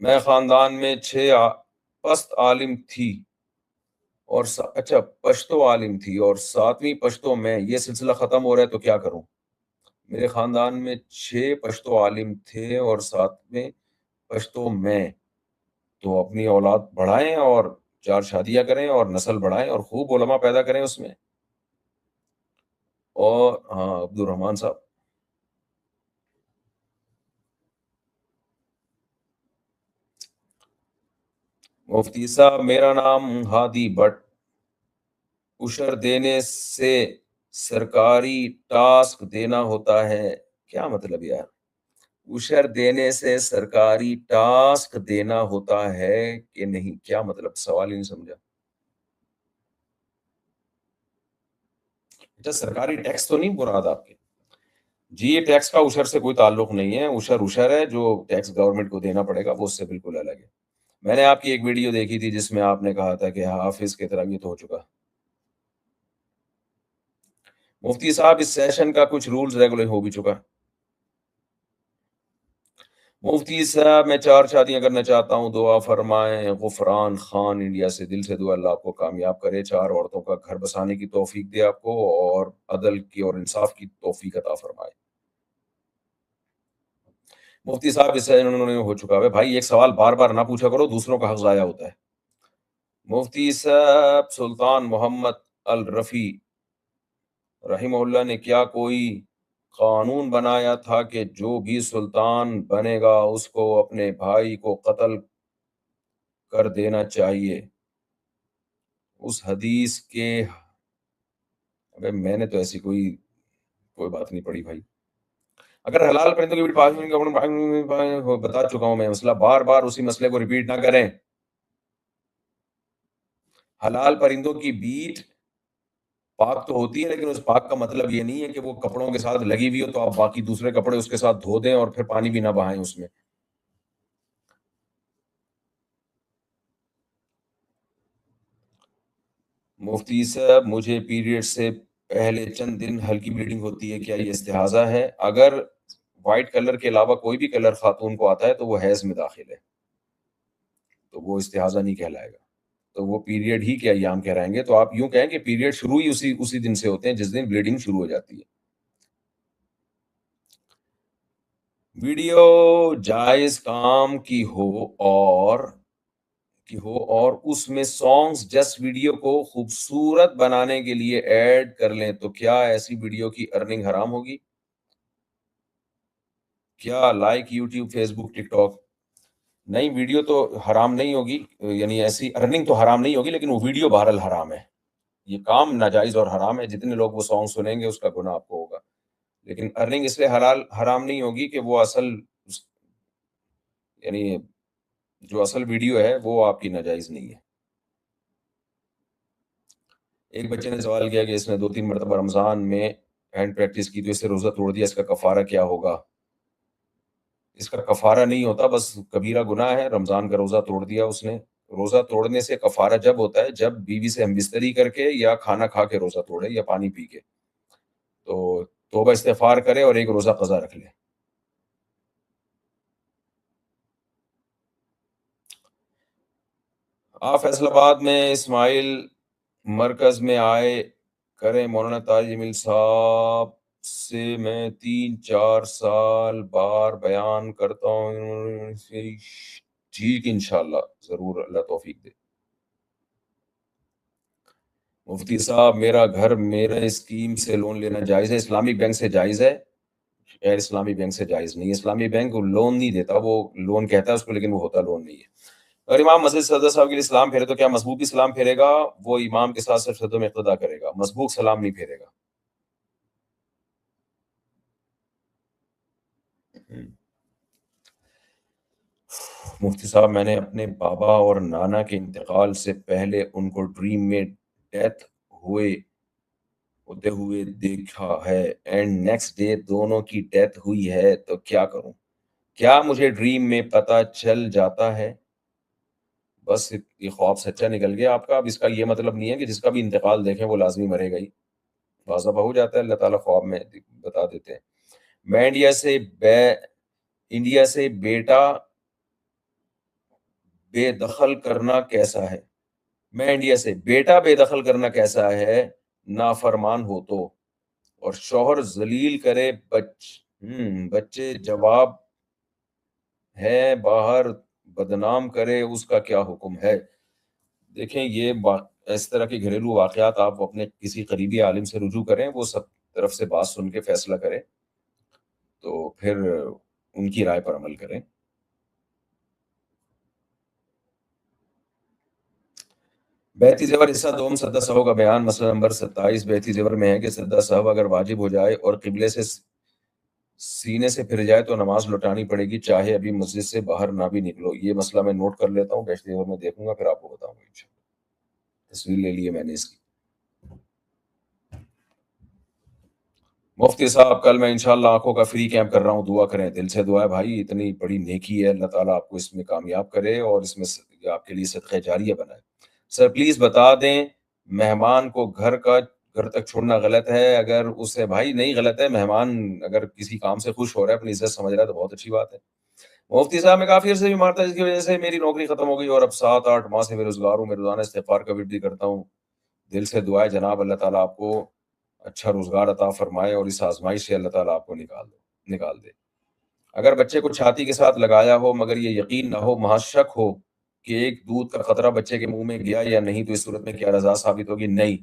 میں خاندان میں 6 پست عالم تھی اور اچھا پشتو عالم تھی اور 7ویں پشتو میں، یہ سلسلہ ختم ہو رہا ہے تو کیا کروں؟ میرے خاندان میں 6 پشتو عالم تھے اور 7ویں پشتو میں، تو اپنی اولاد بڑھائیں اور 4 شادیاں کریں اور نسل بڑھائیں اور خوب علماء پیدا کریں اس میں۔ اور ہاں عبد الرحمان صاحب، مفتی صاحب میرا نام ہادی بٹ، عشر دینے سے سرکاری ٹاسک دینا ہوتا ہے، کیا مطلب یار؟ عشر دینے سے سرکاری ٹاسک دینا ہوتا ہے کہ نہیں؟ کیا مطلب؟ سوال ہی نہیں سمجھا۔ اچھا سرکاری ٹیکس تو نہیں مراد آپ کے؟ جی یہ ٹیکس کا عشر سے کوئی تعلق نہیں ہے، عشر عشر ہے، جو ٹیکس گورنمنٹ کو دینا پڑے گا وہ اس سے بالکل الگ ہے۔ میں نے آپ کی ایک ویڈیو دیکھی تھی جس میں آپ نے کہا تھا کہ حافظ کی تربیت ہو چکا۔ مفتی صاحب اس سیشن کا کچھ رولز ریگولر ہو بھی چکا۔ مفتی صاحب میں 4 شادیاں کرنا چاہتا ہوں، دعا فرمائیں۔ غفران خان انڈیا سے، دل سے دعا اللہ آپ کو کامیاب کرے، 4 عورتوں کا گھر بسانے کی توفیق دے آپ کو اور عدل کی اور انصاف کی توفیق عطا فرمائے۔ مفتی صاحب اس سے انہوں نے ہو چکا ہے بھائی، ایک سوال بار بار نہ پوچھا کرو، دوسروں کا حق ضائع ہوتا ہے۔ مفتی صاحب سلطان محمد الرفیع رحمہ اللہ نے کیا کوئی قانون بنایا تھا کہ جو بھی سلطان بنے گا اس کو اپنے بھائی کو قتل کر دینا چاہیے۔ اس حدیث کے ابے میں نے تو ایسی کوئی بات نہیں پڑھی بھائی۔ اگر حلال پرندوں کی بتا چکا ہوں میں مسئلہ، بار بار اسی مسئلے کو ریپیٹ نہ کریں۔ حلال پرندوں کی بیٹ پاک تو ہوتی ہے، لیکن اس پاک کا مطلب یہ نہیں ہے کہ وہ کپڑوں کے ساتھ لگی ہوئی ہو تو آپ باقی دوسرے کپڑے اس کے ساتھ دھو دیں اور پھر پانی بھی نہ بہائیں اس میں۔ مفتی صاحب مجھے پیریڈ سے پہلے چند دن ہلکی بلیڈنگ ہوتی ہے، کیا یہ استحاضہ ہے؟ اگر وائٹ کلر کے علاوہ کوئی بھی کلر خاتون کو آتا ہے تو وہ حیض میں داخل ہے، تو وہ استحاضہ نہیں کہلائے گا، تو وہ پیریڈ ہی کے ایام کہلائیں گے۔ تو آپ یوں کہیں کہ پیریڈ شروع ہی اسی دن سے ہوتے ہیں جس دن بلیڈنگ شروع ہو جاتی ہے۔ ویڈیو جائز کام کی ہو اور اس میں سانگز جسٹ ویڈیو کو خوبصورت بنانے کے لیے ایڈ کر لیں تو کیا ایسی ویڈیو کی ارننگ حرام ہوگی؟ کیا لائک یوٹیوب، فیس بک، ٹک ٹاک؟ نہیں، ویڈیو تو حرام نہیں ہوگی، یعنی ایسی ارننگ تو حرام نہیں ہوگی، لیکن وہ ویڈیو بہرحال حرام ہے۔ یہ کام ناجائز اور حرام ہے، جتنے لوگ وہ سانگ سنیں گے اس کا گناہ آپ کو ہوگا، لیکن ارننگ اس لیے حرام نہیں ہوگی کہ وہ یعنی جو اصل ویڈیو ہے وہ آپ کی ناجائز نہیں ہے۔ ایک بچے نے سوال کیا کہ اس نے 2-3 مرتبہ رمضان میں ہینڈ پریکٹس کی تو اس سے روزہ توڑ دیا، اس کا کفارہ کیا ہوگا؟ اس کا کفارہ نہیں ہوتا، بس کبیرہ گناہ ہے، رمضان کا روزہ توڑ دیا اس نے۔ روزہ توڑنے سے کفارہ جب ہوتا ہے جب بیوی سے ہم بستری کر کے یا کھانا کھا کے روزہ توڑے یا پانی پی کے، تو توبہ استغفار کرے اور ایک روزہ قضا رکھ لے۔ آپ فیصل آباد میں اسماعیل مرکز میں آئے کریں، مولانا طارق جمیل صاحب سے میں 3-4 سال بار بیان کرتا ہوں، ٹھیک انشاءاللہ، ضرور، اللہ توفیق دے۔ مفتی صاحب میرا گھر میرے اسکیم سے لون لینا جائز ہے؟ اسلامک بینک سے جائز ہے، غیر اسلامی بینک سے جائز نہیں ہے۔ اسلامی بینک لون نہیں دیتا، وہ لون کہتا ہے اس کو، لیکن وہ ہوتا لون نہیں ہے۔ اگر امام مسجد صدر صاحب کے لیے سلام پھیرے تو کیا مسبوق بھی سلام پھیرے گا؟ وہ امام کے ساتھ صرف صدر میں اقتدا کرے گا، مسبوق سلام نہیں پھیرے گا۔ مفتی صاحب میں نے اپنے بابا اور نانا کے انتقال سے پہلے ان کو ڈریم میں ڈیتھ ہوتے ہوئے دیکھا ہے، اینڈ نیکسٹ ڈے دونوں کی ڈیتھ ہوئی ہے، تو کیا کروں؟ کیا مجھے ڈریم میں پتہ چل جاتا ہے؟ بس یہ خواب سچا نکل گیا آپ کا۔ اب اس کا یہ مطلب نہیں ہے کہ جس کا بھی انتقال دیکھیں وہ لازمی مرے گا ہی، واضح ہو جاتا ہے، اللہ تعالیٰ خواب میں بتا دیتے ہیں۔ میں انڈیا سے بیٹا بے دخل کرنا کیسا ہے؟ میں انڈیا سے بیٹا بے دخل کرنا کیسا ہے؟ نافرمان ہو تو، اور شوہر ذلیل کرے، بچے جواب ہے باہر بدنام کرے، اس کا کیا حکم ہے؟ دیکھیں، یہ اس طرح کے گھریلو واقعات آپ اپنے کسی قریبی عالم سے رجوع کریں، وہ سب طرف سے بات سن کے فیصلہ کریں، تو پھر ان کی رائے پر عمل کریں۔ بیتی زیور حصہ دوم سدہ سہو کا بیان، مسئلہ نمبر 27 بیتی زیور میں ہے کہ سدہ سہو اگر واجب ہو جائے اور قبلے سے سینے سے پھر جائے تو نماز لوٹانی پڑے گی، چاہے ابھی مسجد سے باہر نہ بھی نکلو۔ یہ مسئلہ میں نوٹ کر لیتا ہوں، بیتی زیور میں دیکھوں گا، پھر آپ کو بتاؤں گا انشاءاللہ۔ تصویر لے لی ہے میں نے اس کی۔ مفتی صاحب کل میں انشاءاللہ آنکھوں کا فری کیمپ کر رہا ہوں، دعا کریں، دل سے دعا ہے بھائی، اتنی بڑی نیکی ہے، اللہ تعالیٰ آپ کو اس میں کامیاب کرے اور اس میں آپ کے لیے صدقہ جاریہ بنائے۔ سر پلیز بتا دیں، مہمان کو گھر تک چھوڑنا غلط ہے؟ اگر اسے بھائی نہیں غلط ہے، مہمان اگر کسی کام سے خوش ہو رہا ہے، اپنی عزت سمجھ رہا ہے تو بہت اچھی بات ہے۔ مفتی صاحب میں کافی عرصے بیمار تھا، جس کی وجہ سے میری نوکری ختم ہو گئی اور اب 7-8 ماہ سے بے روزگار ہوں۔ میں روزانہ استغفار کا ورد بھی کرتا ہوں، دل سے دعا ہے جناب، اللہ تعالیٰ آپ کو اچھا روزگار عطا فرمائے اور اس آزمائش سے اللہ تعالیٰ آپ کو نکال دے۔ اگر بچے کو چھاتی کے ساتھ لگایا ہو مگر یہ یقین نہ ہو، محض شک ہو کہ ایک دودھ کا قطرہ بچے کے منہ میں گیا یا نہیں، تو اس صورت میں کیا رضا ثابت ہوگی؟ نہیں،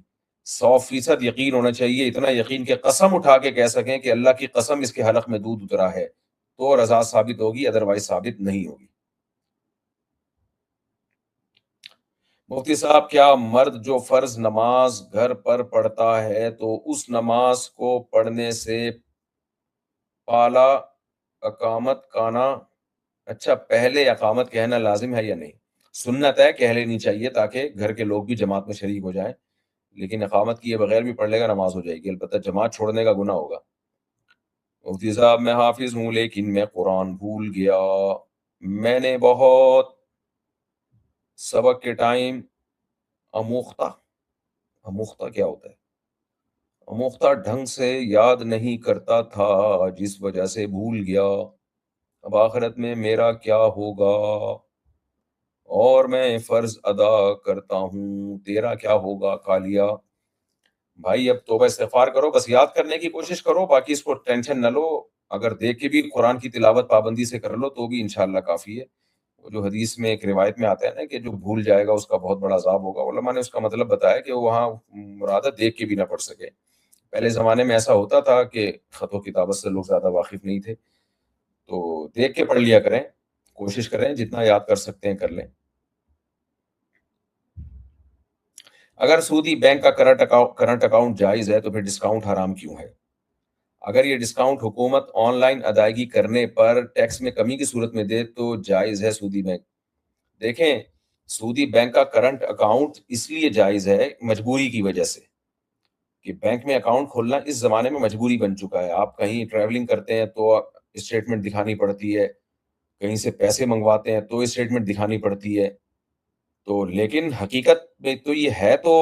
100% یقین ہونا چاہیے، اتنا یقین کہ قسم اٹھا کے کہہ سکیں کہ اللہ کی قسم اس کے حلق میں دودھ اترا ہے، تو رضا ثابت ہوگی، ادروائز ثابت نہیں ہوگی۔ مفتی صاحب، کیا مرد جو فرض نماز گھر پر پڑھتا ہے تو اس نماز کو پڑھنے سے پالا اقامت کانا، اچھا پہلے اقامت کہنا لازم ہے یا نہیں؟ سنت ہے، کہہ لینی چاہیے تاکہ گھر کے لوگ بھی جماعت میں شریک ہو جائیں، لیکن اقامت کیے بغیر بھی پڑھ لے گا نماز ہو جائے گی، البتہ جماعت چھوڑنے کا گناہ ہوگا۔ مفتی صاحب، میں حافظ ہوں لیکن میں قرآن بھول گیا، میں نے بہت سبق کے ٹائم اموختہ، اموختہ کیا ہوتا ہے؟ اموختہ ڈھنگ سے یاد نہیں کرتا تھا، جس وجہ سے بھول گیا، اب آخرت میں میرا کیا ہوگا؟ اور میں فرض ادا کرتا ہوں، تیرا کیا ہوگا کالیا؟ بھائی اب توبہ استغفار کرو، بس یاد کرنے کی کوشش کرو، باقی اس کو ٹینشن نہ لو، اگر دیکھ کے بھی قرآن کی تلاوت پابندی سے کر لو تو بھی انشاءاللہ کافی ہے۔ وہ جو حدیث میں ایک روایت میں آتا ہے نا کہ جو بھول جائے گا اس کا بہت بڑا عذاب ہوگا، علماء نے اس کا مطلب بتایا کہ وہ وہاں مرادہ دیکھ کے بھی نہ پڑھ سکے۔ پہلے زمانے میں ایسا ہوتا تھا کہ خط و کتابت سے لوگ زیادہ واقف نہیں تھے، تو دیکھ کے پڑھ لیا کریں، کوشش کریں جتنا یاد کر سکتے ہیں کر لیں۔ اگر سودی بینک کا کرنٹ اکاؤنٹ جائز ہے تو پھر ڈسکاؤنٹ حرام کیوں ہے؟ اگر یہ ڈسکاؤنٹ حکومت آن لائن ادائیگی کرنے پر ٹیکس میں کمی کی صورت میں دے تو جائز ہے سودی بینک؟ دیکھیں، سودی بینک کا کرنٹ اکاؤنٹ اس لیے جائز ہے مجبوری کی وجہ سے، کہ بینک میں اکاؤنٹ کھولنا اس زمانے میں مجبوری بن چکا ہے۔ آپ کہیں ٹریولنگ کرتے ہیں تو اسٹیٹمنٹ دکھانی پڑتی ہے، کہیں سے پیسے منگواتے ہیں تو اسٹیٹمنٹ دکھانی پڑتی ہے، تو لیکن حقیقت میں تو یہ ہے تو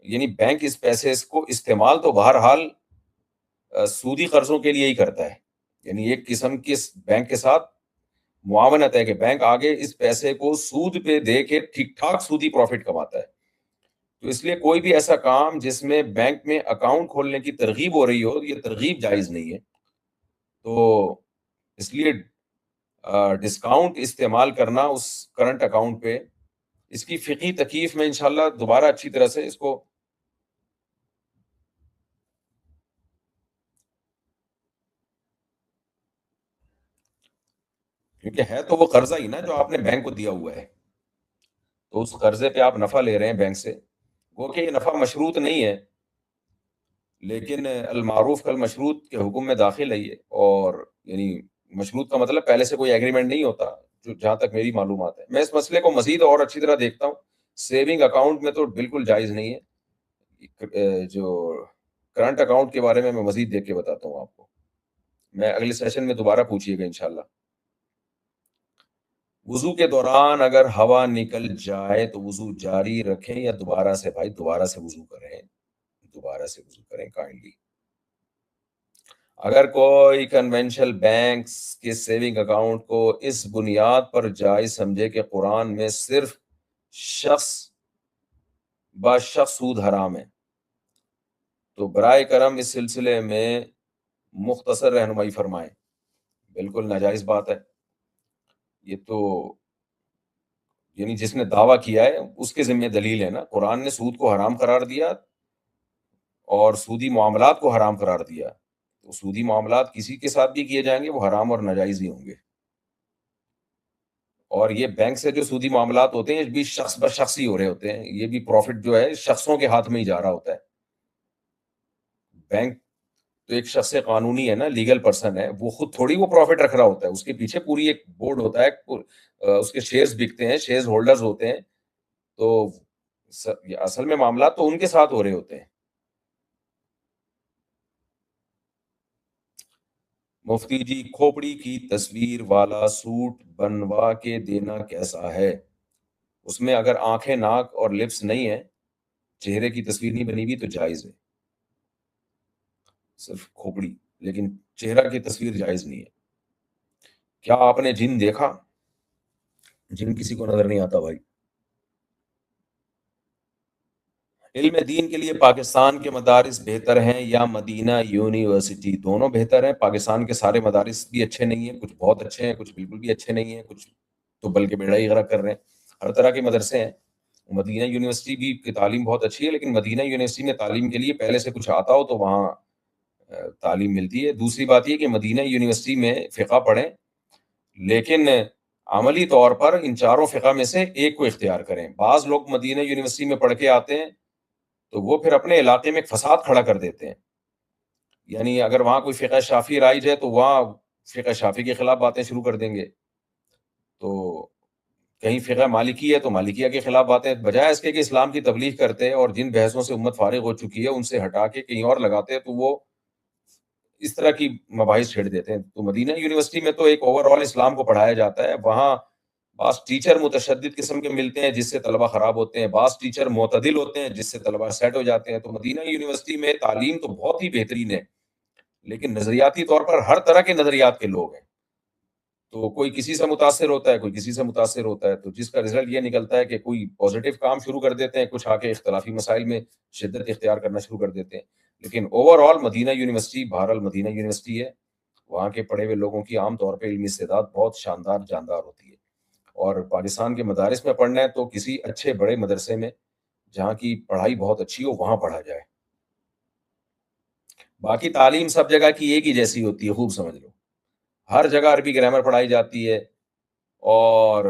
یعنی بینک اس پیسے کو استعمال تو بہرحال سودی قرضوں کے لیے ہی کرتا ہے، یعنی ایک قسم کی بینک کے ساتھ معاونت ہے کہ بینک آگے اس پیسے کو سود پہ دے کے ٹھیک ٹھاک سودی پروفٹ کماتا ہے۔ تو اس لیے کوئی بھی ایسا کام جس میں بینک میں اکاؤنٹ کھولنے کی ترغیب ہو رہی ہو، یہ ترغیب جائز نہیں ہے۔ تو اس لیے ڈسکاؤنٹ استعمال کرنا اس کرنٹ اکاؤنٹ پہ، اس کی فقہی تکیف میں انشاءاللہ دوبارہ اچھی طرح سے اس کو کیونکہ ہے تو وہ قرضہ ہی نا جو آپ نے بینک کو دیا ہوا ہے، تو اس قرضے پہ آپ نفع لے رہے ہیں بینک سے، وہ کہ یہ نفع مشروط نہیں ہے، لیکن المعروف کالمشروط کے حکم میں داخل ہے یہ، اور یعنی مشروط کا مطلب پہلے سے کوئی ایگریمنٹ نہیں ہوتا، جو جہاں تک میری معلومات ہے۔ میں اس مسئلے کو مزید اور اچھی طرح دیکھتا ہوں، سیونگ اکاؤنٹ میں تو بالکل جائز نہیں ہے، جو کرنٹ اکاؤنٹ کے بارے میں مزید دیکھ کے بتاتا ہوں آپ کو، میں اگلے سیشن میں دوبارہ پوچھیے گا انشاءاللہ۔ وضو کے دوران اگر ہوا نکل جائے تو وضو جاری رکھیں یا دوبارہ سے؟ بھائی دوبارہ سے وضو کریں، دوبارہ سے وضو کریں کائنڈلی۔ اگر کوئی کنونشنل بینکس کے سیونگ اکاؤنٹ کو اس بنیاد پر جائز سمجھے کہ قرآن میں صرف شخص با شخص سود حرام ہے، تو برائے کرم اس سلسلے میں مختصر رہنمائی فرمائیں۔ بالکل ناجائز بات ہے یہ تو، یعنی جس نے دعویٰ کیا ہے اس کے ذمہ دلیل ہے نا، قرآن نے سود کو حرام قرار دیا اور سودی معاملات کو حرام قرار دیا، تو سودی معاملات کسی کے ساتھ بھی کیے جائیں گے وہ حرام اور ناجائز ہی ہوں گے، اور یہ بینک سے جو سودی معاملات ہوتے ہیں یہ بھی شخص بہ شخص ہی ہو رہے ہوتے ہیں، یہ بھی پروفٹ جو ہے شخصوں کے ہاتھ میں ہی جا رہا ہوتا ہے۔ بینک تو ایک شخص قانونی ہے نا، لیگل پرسن ہے، وہ خود تھوڑی وہ پروفٹ رکھ رہا ہوتا ہے، اس کے پیچھے پوری ایک بورڈ ہوتا ہے، اس کے شیئرز بکتے ہیں، شیئرز ہولڈرز ہوتے ہیں، تو اصل میں معاملات تو ان کے ساتھ ہو رہے ہوتے ہیں۔ مفتی جی، کھوپڑی کی تصویر والا سوٹ بنوا کے دینا کیسا ہے؟ اس میں اگر آنکھیں، ناک اور لپس نہیں ہیں، چہرے کی تصویر نہیں بنی ہوئی تو جائز ہے، صرف کھوپڑی، لیکن چہرہ کی تصویر جائز نہیں ہے۔ کیا آپ نے جن دیکھا؟ جن کسی کو نظر نہیں آتا بھائی۔ علم دین کے لیے پاکستان کے مدارس بہتر ہیں یا مدینہ یونیورسٹی؟ دونوں بہتر ہیں، پاکستان کے سارے مدارس بھی اچھے نہیں ہیں، کچھ بہت اچھے ہیں، کچھ بالکل بھی اچھے نہیں ہیں، کچھ تو بلکہ بیڑا ہی غرق کر رہے ہیں، ہر طرح کے مدرسے ہیں، مدینہ یونیورسٹی بھی کی تعلیم بہت اچھی ہے، لیکن مدینہ یونیورسٹی میں تعلیم کے لیے پہلے سے کچھ آتا ہو تو وہاں تعلیم ملتی ہے۔ دوسری بات یہ کہ مدینہ یونیورسٹی میں فقہ پڑھیں، لیکن عملی طور پر ان چاروں فقہ میں سے ایک کو اختیار کریں۔ بعض لوگ مدینہ یونیورسٹی میں پڑھ کے آتے ہیں تو وہ پھر اپنے علاقے میں ایک فساد کھڑا کر دیتے ہیں، یعنی اگر وہاں کوئی فقہ شافعی رائج ہے تو وہاں فقہ شافعی کے خلاف باتیں شروع کر دیں گے، تو کہیں فقہ مالکی ہے تو مالکیہ کے خلاف باتیں، بجائے اس کے کہ اسلام کی تبلیغ کرتے اور جن بحثوں سے امت فارغ ہو چکی ہے ان سے ہٹا کے کہیں اور لگاتے ہیں، تو وہ اس طرح کی مباحث چھیڑ دیتے ہیں۔ تو مدینہ یونیورسٹی میں تو ایک اوور آل اسلام کو پڑھایا جاتا ہے، وہاں بعض ٹیچر متشدد قسم کے ملتے ہیں جس سے طلبہ خراب ہوتے ہیں، بعض ٹیچر معتدل ہوتے ہیں جس سے طلبہ سیٹ ہو جاتے ہیں۔ تو مدینہ یونیورسٹی میں تعلیم تو بہت ہی بہترین ہے، لیکن نظریاتی طور پر ہر طرح کے نظریات کے لوگ ہیں، تو کوئی کسی سے متاثر ہوتا ہے، کوئی کسی سے متاثر ہوتا ہے، تو جس کا رزلٹ یہ نکلتا ہے کہ کوئی پازیٹیو کام شروع کر دیتے ہیں، کچھ آ کے اختلافی مسائل میں شدت اختیار کرنا شروع کر دیتے ہیں۔ لیکن اوور آل مدینہ یونیورسٹی بہرحال مدینہ یونیورسٹی ہے، وہاں کے پڑھے ہوئے لوگوں کی عام طور پہ علمی استعداد بہت شاندار جاندار ہوتی ہے۔ اور پاکستان کے مدارس میں پڑھنا ہے تو کسی اچھے بڑے مدرسے میں جہاں کی پڑھائی بہت اچھی ہو وہاں پڑھا جائے۔ باقی تعلیم سب جگہ کی ایک ہی جیسی ہوتی ہے، خوب سمجھ لو، ہر جگہ عربی گرامر پڑھائی جاتی ہے، اور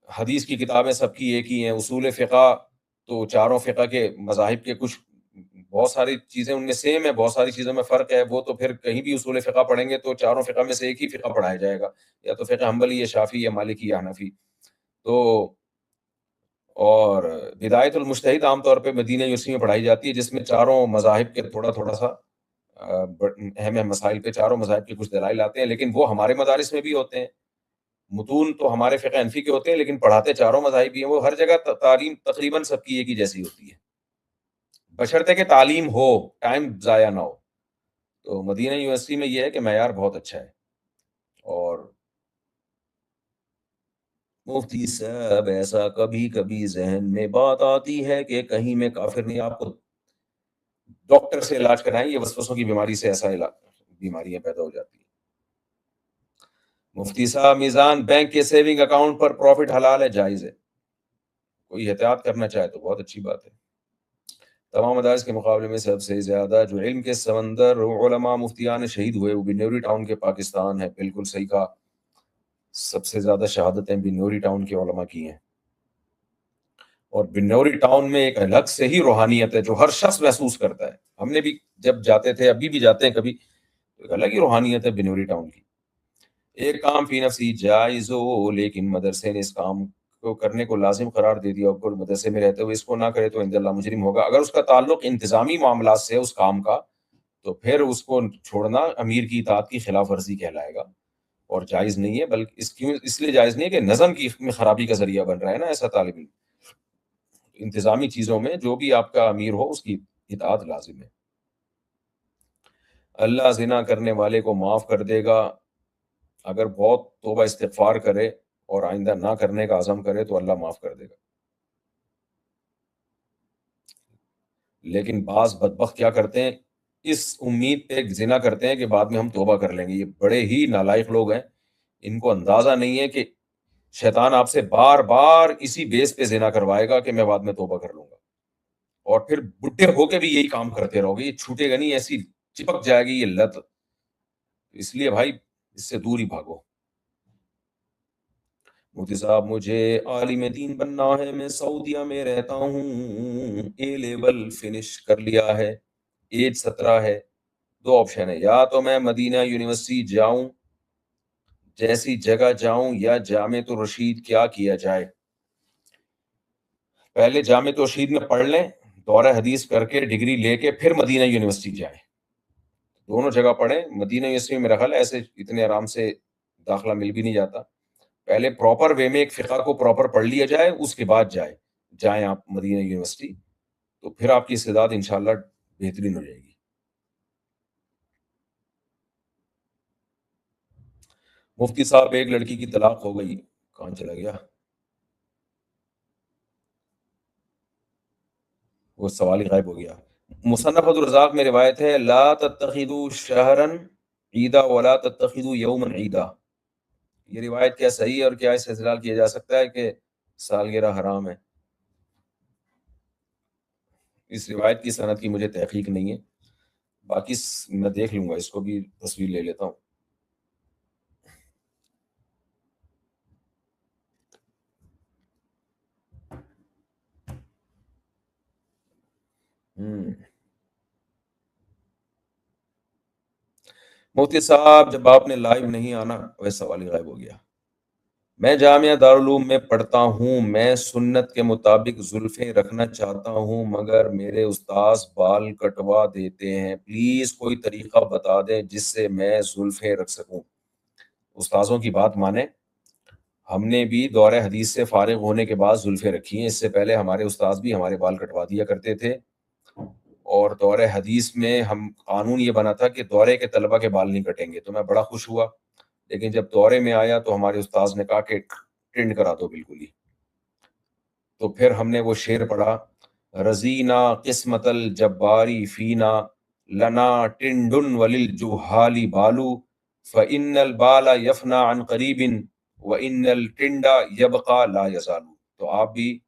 حدیث کی کتابیں سب کی ایک ہی ہیں، اصول فقہ تو چاروں فقہ کے مذاہب کے کچھ بہت ساری چیزیں ان میں سیم ہے، بہت ساری چیزوں میں فرق ہے، وہ تو پھر کہیں بھی اصول فقہ پڑھیں گے تو چاروں فقہ میں سے ایک ہی فقہ پڑھایا جائے گا، یا تو فقہ حنبلی یا شافعی یا مالکی یا حنفی۔ تو اور بدایت المجتہد عام طور پہ مدینہ یونیورسٹی میں پڑھائی جاتی ہے، جس میں چاروں مذاہب کے تھوڑا تھوڑا سا اہم اہم مسائل پہ چاروں مذاہب کے کچھ دلائل آتے ہیں، لیکن وہ ہمارے مدارس میں بھی ہوتے ہیں۔ متون تو ہمارے فقہ حنفی کے ہوتے ہیں لیکن پڑھاتے چاروں مذاہب بھی ہیں، وہ ہر جگہ تعلیم تقریباً سب کی ایک ہی جیسی ہوتی ہے، بشرطے کہ تعلیم ہو، ٹائم ضائع نہ ہو۔ تو مدینہ یونیورسٹی میں یہ ہے کہ معیار بہت اچھا ہے۔ اور مفتی صاحب ایسا کبھی کبھی ذہن میں بات آتی ہے کہ کہیں میں کافر نہیں، آپ کو ڈاکٹر سے علاج کرائیں، یہ وسوسوں کی بیماری سے ایسا بیماریاں پیدا ہو جاتی ہیں۔ مفتی صاحب میزان بینک کے سیونگ اکاؤنٹ پر پروفٹ حلال ہے جائز ہے؟ کوئی احتیاط کرنا چاہے تو بہت اچھی بات ہے۔ تمام مدارس کے مقابلے میں سب سے زیادہ جو علم کے سمندر علماء مفتیان شہید ہوئے وہ بنوری ٹاؤن کے پاکستان ہے۔ بالکل صحیح کہا، سب سے زیادہ شہادتیں بنوری ٹاؤن کے علماء کی ہیں، اور بنوری ٹاؤن میں ایک الگ سے ہی روحانیت ہے جو ہر شخص محسوس کرتا ہے۔ ہم نے بھی جب جاتے تھے، ابھی بھی جاتے ہیں کبھی، ایک الگ ہی روحانیت ہے بنوری ٹاؤن کی۔ ایک کام فی نفسی جائز ہو لیکن مدرسے نے اس کام کو کرنے کو لازم قرار دے دیا، اور مدرسے میں رہتے ہوئے اس کو نہ کرے تو عند اللہ مجرم ہوگا۔ اگر اس کا تعلق انتظامی معاملات سے اس کام کا، تو پھر اس کو چھوڑنا امیر کی اطاعت کی خلاف ورزی کہلائے گا اور جائز نہیں ہے، بلکہ اس لیے جائز نہیں ہے کہ نظم کی میں خرابی کا ذریعہ بن رہا ہے نا ایسا طالب علم۔ انتظامی چیزوں میں جو بھی آپ کا امیر ہو اس کی اطاعت لازم ہے۔ اللہ زنا کرنے والے کو معاف کر دے گا اگر بہت توبہ استغفار کرے اور آئندہ نہ کرنے کا عزم کرے تو اللہ معاف کر دے گا، لیکن بعض بدبخت کیا کرتے ہیں، اس امید پہ زنا کرتے ہیں کہ بعد میں ہم توبہ کر لیں گے۔ یہ بڑے ہی نالائق لوگ ہیں، ان کو اندازہ نہیں ہے کہ شیطان آپ سے بار بار اسی بیس پہ زنا کروائے گا کہ میں بعد میں توبہ کر لوں گا، اور پھر بڈھے ہو کے بھی یہی کام کرتے رہو گے، یہ چھوٹے گا نہیں، ایسی چپک جائے گی یہ لت۔ اس لیے بھائی اس سے دور ہی بھاگو۔ مفتی صاحب مجھے عالم دین بننا ہے، میں سعودیہ میں رہتا ہوں، اے لیول فنش کر لیا ہے، ایج 17 ہے۔ دو آپشن ہے، یا تو میں مدینہ یونیورسٹی جاؤں جیسی جگہ جاؤں یا جامعۃ الرشید، کیا کیا جائے؟ پہلے جامعۃ الرشید میں پڑھ لیں، دورہ حدیث کر کے ڈگری لے کے پھر مدینہ یونیورسٹی جائیں، دونوں جگہ پڑھیں۔ مدینہ یونیورسٹی میں میرا خیال ہے ایسے اتنے آرام سے داخلہ مل بھی نہیں جاتا، پہلے پراپر وے میں ایک فقہ کو پراپر پڑھ لیا جائے، اس کے بعد جائیں آپ مدینہ یونیورسٹی، تو پھر آپ کی استعداد انشاءاللہ بہترین ہو جائے گی۔ مفتی صاحب ایک لڑکی کی طلاق ہو گئی، کہاں چلا گیا وہ، سوال ہی غائب ہو گیا۔ مصنف عبدالرزاق میں روایت ہے، لا تتخذوا شہرا عیدا ولا تتخذوا یوما عیدا۔ یہ روایت کیا صحیح ہے اور کیا اس سے استدلال کیا جا سکتا ہے کہ سالگرہ حرام ہے. اس روایت کی سند کی مجھے تحقیق نہیں ہے، باقی میں دیکھ لوں گا، اس کو بھی تصویر لے لیتا ہوں. ہوں. مفتی صاحب جب آپ نے لائیو نہیں آنا ویسا سوال ہی غائب ہو گیا. میں جامعہ دارالعلوم میں پڑھتا ہوں، میں سنت کے مطابق زلفیں رکھنا چاہتا ہوں مگر میرے استاذ بال کٹوا دیتے ہیں، پلیز کوئی طریقہ بتا دیں جس سے میں زلفیں رکھ سکوں. استاذوں کی بات مانیں، ہم نے بھی دور حدیث سے فارغ ہونے کے بعد زلفیں رکھی ہیں، اس سے پہلے ہمارے استاذ بھی ہمارے بال کٹوا دیا کرتے تھے، اور دور حدیث میں ہم قانون یہ بنا تھا کہ دورے کے طلبہ کے بال نہیں کٹیں گے، تو میں بڑا خوش ہوا. لیکن جب دورے میں آیا تو ہمارے استاذ نے کہا کہ ٹرینڈ کرا دو بالکل ہی. تو پھر ہم نے وہ شعر پڑھا، رضینا قسمت الجباری فینا لنا ٹنڈن وللجہال بالو فإن البال یفنا عن قریب وإن الٹنڈ یبقى لا یزال. تو آپ بھی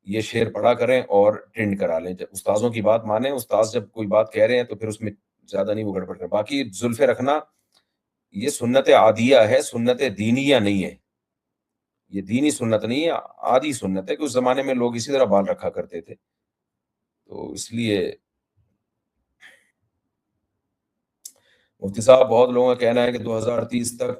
یہ شعر پڑھا کریں اور ٹرینڈ کرا لیں. جب استاذوں کی بات مانیں، استاذ جب کوئی بات کہہ رہے ہیں تو پھر اس میں زیادہ نہیں وہ گڑبڑ کریں. باقی زلفے رکھنا یہ سنت عادیہ ہے، سنت دینیہ نہیں ہے. یہ دینی سنت نہیں ہے، عادی سنت ہے کہ اس زمانے میں لوگ اسی طرح بال رکھا کرتے تھے. تو اس لیے مفتی صاحب بہت لوگوں کا کہنا ہے کہ 2030 تک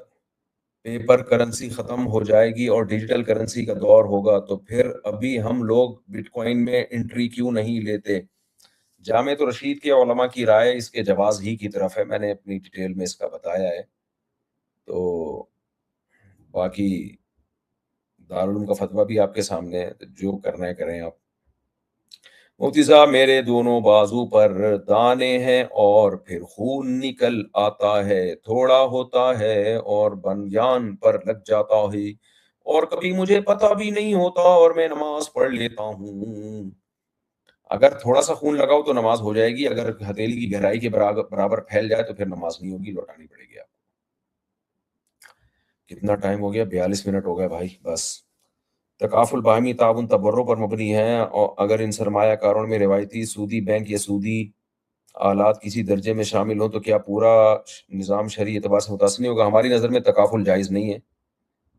پیپر کرنسی ختم ہو جائے گی اور ڈیجیٹل کرنسی کا دور ہوگا، تو پھر ابھی ہم لوگ بٹ کوائن میں انٹری کیوں نہیں لیتے؟ جامع رشید کے علماء کی رائے اس کے جواز ہی کی طرف ہے، میں نے اپنی ڈیٹیل میں اس کا بتایا ہے. تو باقی دارالعلوم کا فتویٰ بھی آپ کے سامنے ہے، جو کرنا ہے کریں آپ. مفتی صاحب میرے دونوں بازو پر دانے ہیں اور پھر خون نکل آتا ہے، تھوڑا ہوتا ہے اور بنیان پر لگ جاتا ہے، اور کبھی مجھے پتہ بھی نہیں ہوتا اور میں نماز پڑھ لیتا ہوں. اگر تھوڑا سا خون لگاؤ تو نماز ہو جائے گی، اگر ہتھیلی کی گہرائی کے برابر پھیل جائے تو پھر نماز نہیں ہوگی، لوٹانی پڑے گی آپ. کتنا ٹائم ہو گیا؟ 42 منٹ ہو گئے بھائی. بس تکافل باہمی تعاون تبرع پر مبنی ہے، اور اگر ان سرمایہ کاروں میں روایتی سودی بینک یا سودی آلات کسی درجے میں شامل ہوں تو کیا پورا نظام شرعی اعتبار سے متاثر نہیں ہوگا؟ ہماری نظر میں تکافل جائز نہیں ہے،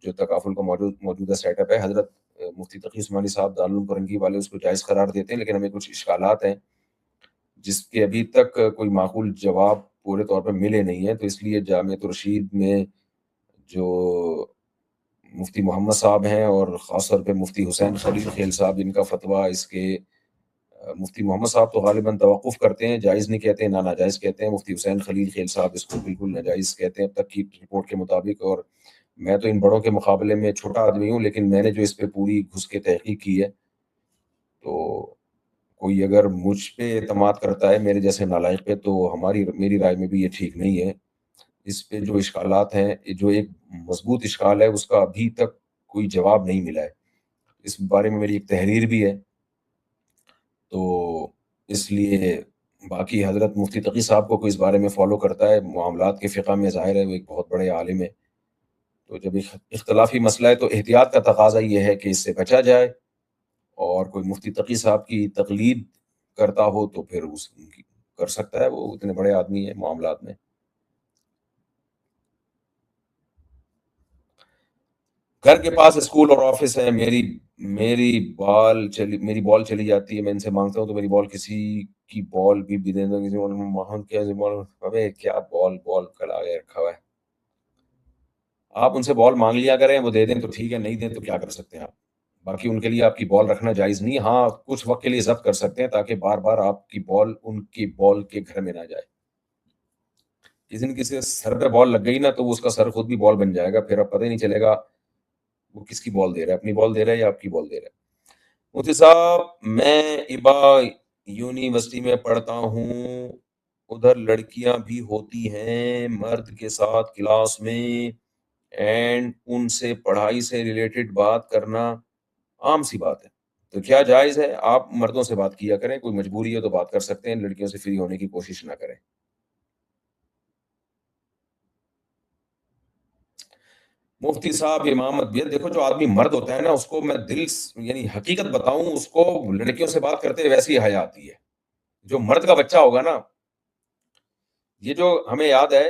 جو تکافل کا موجودہ سیٹ اپ ہے. حضرت مفتی تقی عثمانی صاحب دارالعلوم فرنگی والے اس کو جائز قرار دیتے ہیں، لیکن ہمیں کچھ اشکالات ہیں جس کے ابھی تک کوئی معقول جواب پورے طور پہ ملے نہیں ہیں. تو اس لیے جامعۃ الرشید میں جو مفتی محمد صاحب ہیں اور خاص طور پہ مفتی حسین خلیل خیل صاحب، ان کا فتویٰ اس کے مفتی محمد صاحب تو غالباً توقف کرتے ہیں، جائز نہیں کہتے ہیں، نہ ناجائز کہتے ہیں. مفتی حسین خلیل خیل صاحب اس کو بالکل ناجائز کہتے ہیں اب تک کی رپورٹ کے مطابق. اور میں تو ان بڑوں کے مقابلے میں چھوٹا آدمی ہوں، لیکن میں نے جو اس پہ پوری گھس کے تحقیق کی ہے، تو کوئی اگر مجھ پہ اعتماد کرتا ہے میرے جیسے نالائق پہ، تو میری رائے میں بھی یہ ٹھیک نہیں ہے. اس پہ جو اشکالات ہیں، جو ایک مضبوط اشکال ہے اس کا ابھی تک کوئی جواب نہیں ملا ہے. اس بارے میں میری ایک تحریر بھی ہے. تو اس لیے باقی حضرت مفتی تقی صاحب کو کوئی اس بارے میں فالو کرتا ہے، معاملات کے فقہ میں ظاہر ہے وہ ایک بہت بڑے عالم ہے. تو جب اختلافی مسئلہ ہے تو احتیاط کا تقاضا یہ ہے کہ اس سے بچا جائے، اور کوئی مفتی تقی صاحب کی تقلید کرتا ہو تو پھر اس کی کر سکتا ہے، وہ اتنے بڑے آدمی ہیں معاملات میں. گھر کے پاس اسکول اور آفس ہے، میری بال چلی جاتی ہے، میں ان سے مانگتا ہوں تو میری بال کسی کی بال بھی دے دیں. کسی ابے کیا بال کلا کے رکھا ہوا ہے. آپ ان سے بال مانگ لیا کریں، وہ دے دیں تو ٹھیک ہے، نہیں دیں تو کیا کر سکتے ہیں آپ. باقی ان کے لیے آپ کی بال رکھنا جائز نہیں. ہاں کچھ وقت کے لیے ضبط کر سکتے ہیں تاکہ بار بار آپ کی بال ان کی بال کے گھر میں نہ جائے. کسی نے کسی سر پہ بال لگ گئی نا تو اس کا سر خود بھی بال بن جائے گا، پھر اب پتہ ہی نہیں چلے گا وہ کس کی بال دے رہا ہے، اپنی بال دے رہا ہے یا آپ کی بال دے رہا ہے. مفتی صاحب میں ابا یونیورسٹی میں پڑھتا ہوں، ادھر لڑکیاں بھی ہوتی ہیں مرد کے ساتھ کلاس میں، اینڈ ان سے پڑھائی سے ریلیٹڈ بات کرنا عام سی بات ہے. تو کیا جائز ہے؟ آپ مردوں سے بات کیا کریں، کوئی مجبوری ہے تو بات کر سکتے ہیں، لڑکیوں سے فری ہونے کی کوشش نہ کریں. مفتی صاحب امامت بھی ہے، دیکھو جو آدمی مرد ہوتا ہے نا اس کو میں یعنی حقیقت بتاؤں، اس کو لڑکیوں سے بات کرتے ویسی حیا آتی ہے. جو مرد کا بچہ ہوگا نا، یہ جو ہمیں یاد ہے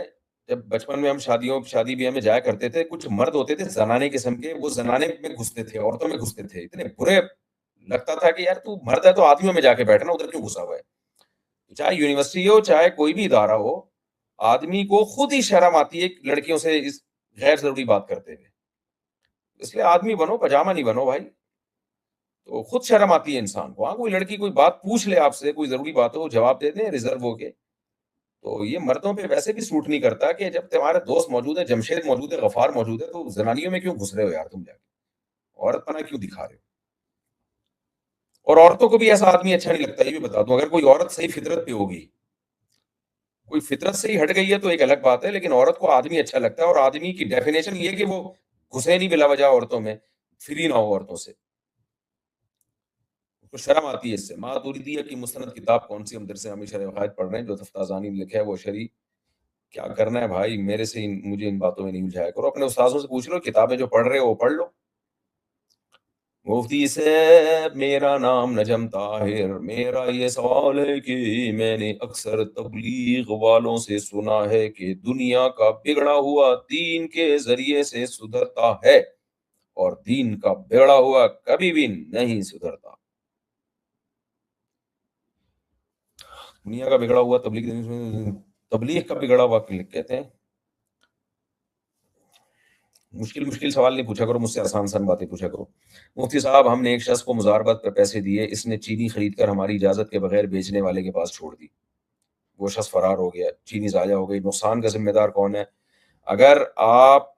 جب بچپن میں ہم شادی بیاہ میں جایا کرتے تھے، کچھ مرد ہوتے تھے زنانے قسم کے، وہ زنانے میں گھستے تھے، عورتوں میں گھستے تھے، اتنے برے لگتا تھا کہ یار تو مرد ہے تو آدمیوں میں جا کے بیٹھنا، ادھر کیوں گھسا ہوا ہے. چاہے یونیورسٹی ہو چاہے کوئی بھی ادارہ ہو، آدمی کو خود ہی شرم آتی ہے لڑکیوں سے اس غیر ضروری بات کرتے ہوئے. اس لیے آدمی بنو، پجامہ نہیں بنو بھائی. تو خود شرم آتی ہے انسان کو. ہاں کوئی لڑکی کوئی بات پوچھ لے آپ سے، کوئی ضروری بات ہو، جواب دے دیں ریزرو ہو کے. تو یہ مردوں پہ ویسے بھی سوٹ نہیں کرتا کہ جب تمہارے دوست موجود ہیں، جمشید موجود ہے، غفار موجود ہے، تو زنانیوں میں کیوں گھس رہے ہو یار تم جا کے؟ عورت پنا کیوں دکھا رہے ہو؟ اور عورتوں کو بھی ایسا آدمی اچھا نہیں لگتا، یہ بھی بتا دوں. اگر کوئی عورت صحیح فطرت پہ ہوگی، کوئی فطرت سے ہی ہٹ گئی ہے تو ایک الگ بات ہے، لیکن عورت کو آدمی اچھا لگتا ہے. اور آدمی کی ڈیفینیشن یہ کہ وہ گھسے نہیں بلا وجہ عورتوں میں، فری نہ ہو عورتوں سے. تو شرم آتی ہے اس سے. ماتوریدیہ کی مستند کتاب کون سی؟ ہم در سے ہمیں شرح عقائد پڑھ رہے ہیں جو تفتازانی نے لکھا ہے وہ شرح. کیا کرنا ہے بھائی، میرے سے مجھے ان باتوں میں نہیں الجھایا کرو. اپنے استاذوں سے پوچھ لو، کتابیں جو پڑھ رہے ہو وہ پڑھ لو. مفتی سے میرا نام نجم طاہر. میرا یہ سوال ہے کہ میں نے اکثر تبلیغ والوں سے سنا ہے کہ دنیا کا بگڑا ہوا دین کے ذریعے سے سدھرتا ہے، اور دین کا بگڑا ہوا کبھی بھی نہیں سدھرتا. دنیا کا بگڑا ہوا تبلیغ کا بگڑا ہوا کہتے ہیں. مشکل مشکل سوال نہیں پوچھا کرو مجھ سے، آسان آسان باتیں پوچھا کرو. مفتی صاحب ہم نے ایک شخص کو مزاربت پر پیسے دیے، اس نے چینی خرید کر ہماری اجازت کے بغیر بیچنے والے کے پاس چھوڑ دی. وہ شخص فرار ہو گیا، چینی ضائع ہو گئی. نقصان کا ذمہ دار کون ہے؟ اگر آپ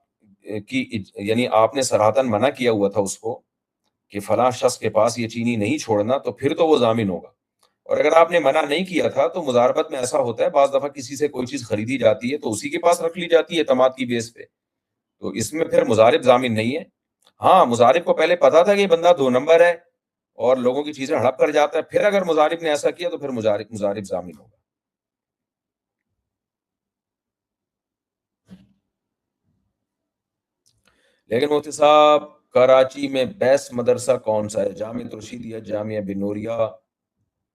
کی یعنی آپ نے صراحتاً منع کیا ہوا تھا اس کو کہ فلاں شخص کے پاس یہ چینی نہیں چھوڑنا، تو پھر تو وہ ضامن ہوگا. اور اگر آپ نے منع نہیں کیا تھا تو مزاربت میں ایسا ہوتا ہے بعض دفعہ کسی سے کوئی چیز خریدی جاتی ہے تو اسی کے پاس رکھ لی جاتی ہے اعتماد کی بیس پہ. تو اس میں پھر مضارب ضامن نہیں ہے. ہاں مضارب کو پہلے پتا تھا کہ یہ بندہ 2 نمبر ہے اور لوگوں کی چیزیں ہڑپ کر جاتا ہے، پھر اگر مضارب نے ایسا کیا تو پھر مضارب ضامن ہوگا. لیکن مفتی صاحب کراچی میں بیسٹ مدرسہ کون سا ہے؟ جامعہ ترشید یا جامعہ بنوریہ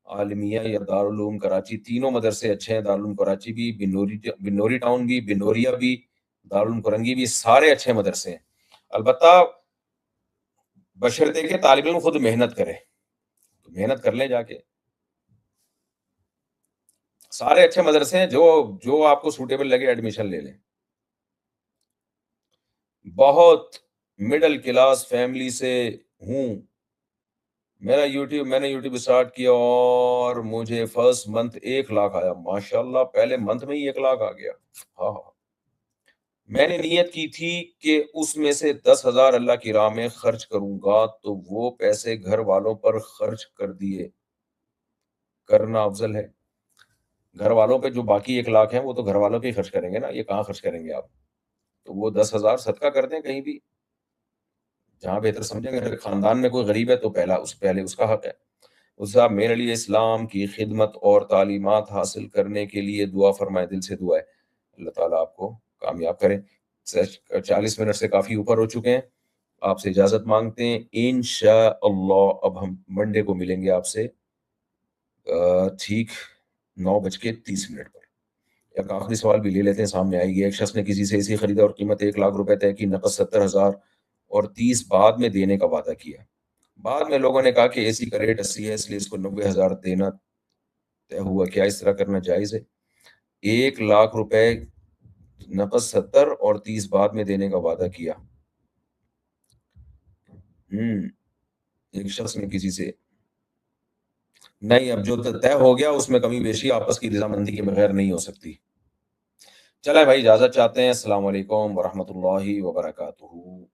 عالمیہ یا دارالعلوم کراچی؟ تینوں مدرسے اچھے ہیں، دارالعلوم کراچی بھی، بنوری ٹاؤن بھی، بنوریا بھی، دارالعلوم کرنگی بھی، سارے اچھے مدرسے ہیں. البتہ بشرطے کہ طالب علم خود محنت کرے. تو محنت کر لیں جا کے. سارے اچھے مدرسے ہیں، جو جو آپ کو سوٹیبل لگے ایڈمیشن لے لیں. بہت مڈل کلاس فیملی سے ہوں. میں نے یوٹیوب اسٹارٹ کیا اور مجھے فرسٹ منتھ 1 لاکھ آیا. ماشاء اللہ پہلے منتھ میں ہی 1 لاکھ آ گیا. ہاں ہاں. میں نے نیت کی تھی کہ اس میں سے 10,000 اللہ کی راہ میں خرچ کروں گا، تو وہ پیسے گھر والوں پر خرچ کر دیے. کرنا افضل ہے. گھر والوں پہ جو باقی 1 لاکھ ہیں وہ تو گھر والوں پہ ہی خرچ کریں گے نا، یہ کہاں خرچ کریں گے آپ؟ تو وہ 10,000 صدقہ کر دیں کہیں بھی جہاں بہتر سمجھیں گے. اگر خاندان میں کوئی غریب ہے تو پہلے اس کا حق ہے. اس صاحب میرے لیے اسلام کی خدمت اور تعلیمات حاصل کرنے کے لیے دعا فرمائے. دل سے دعا ہے اللہ تعالیٰ آپ کو کامیاب کرے. 40 منٹ سے کافی اوپر ہو چکے ہیں. آپ سے اجازت مانگتے ہیں انشاءاللہ. اب ہم منڈے کو ملیں گے آپ سے ٹھیک 9:30 پر. ایک آخری سوال بھی لے لیتے ہیں، سامنے آئے گی. ایک شخص نے کسی سے اسی خریدا اور قیمت 1 لاکھ روپے طے کی، نقد 70,000 اور 30 بعد میں دینے کا وعدہ کیا. بعد میں لوگوں نے کہا کہ اے سی کا ریٹ 80 ہے، اس لیے اس کو 90,000 دینا طے ہوا. کیا اس طرح کرنا جائز ہے؟ 1 لاکھ روپے نقد 70 اور 30 بعد میں دینے کا وعدہ کیا. ایک شخص نے کسی سے نہیں، اب جو طے ہو گیا اس میں کمی بیشی آپس کی رضامندی کے بغیر نہیں ہو سکتی. چلیں بھائی اجازت چاہتے ہیں. السلام علیکم ورحمۃ اللہ وبرکاتہ.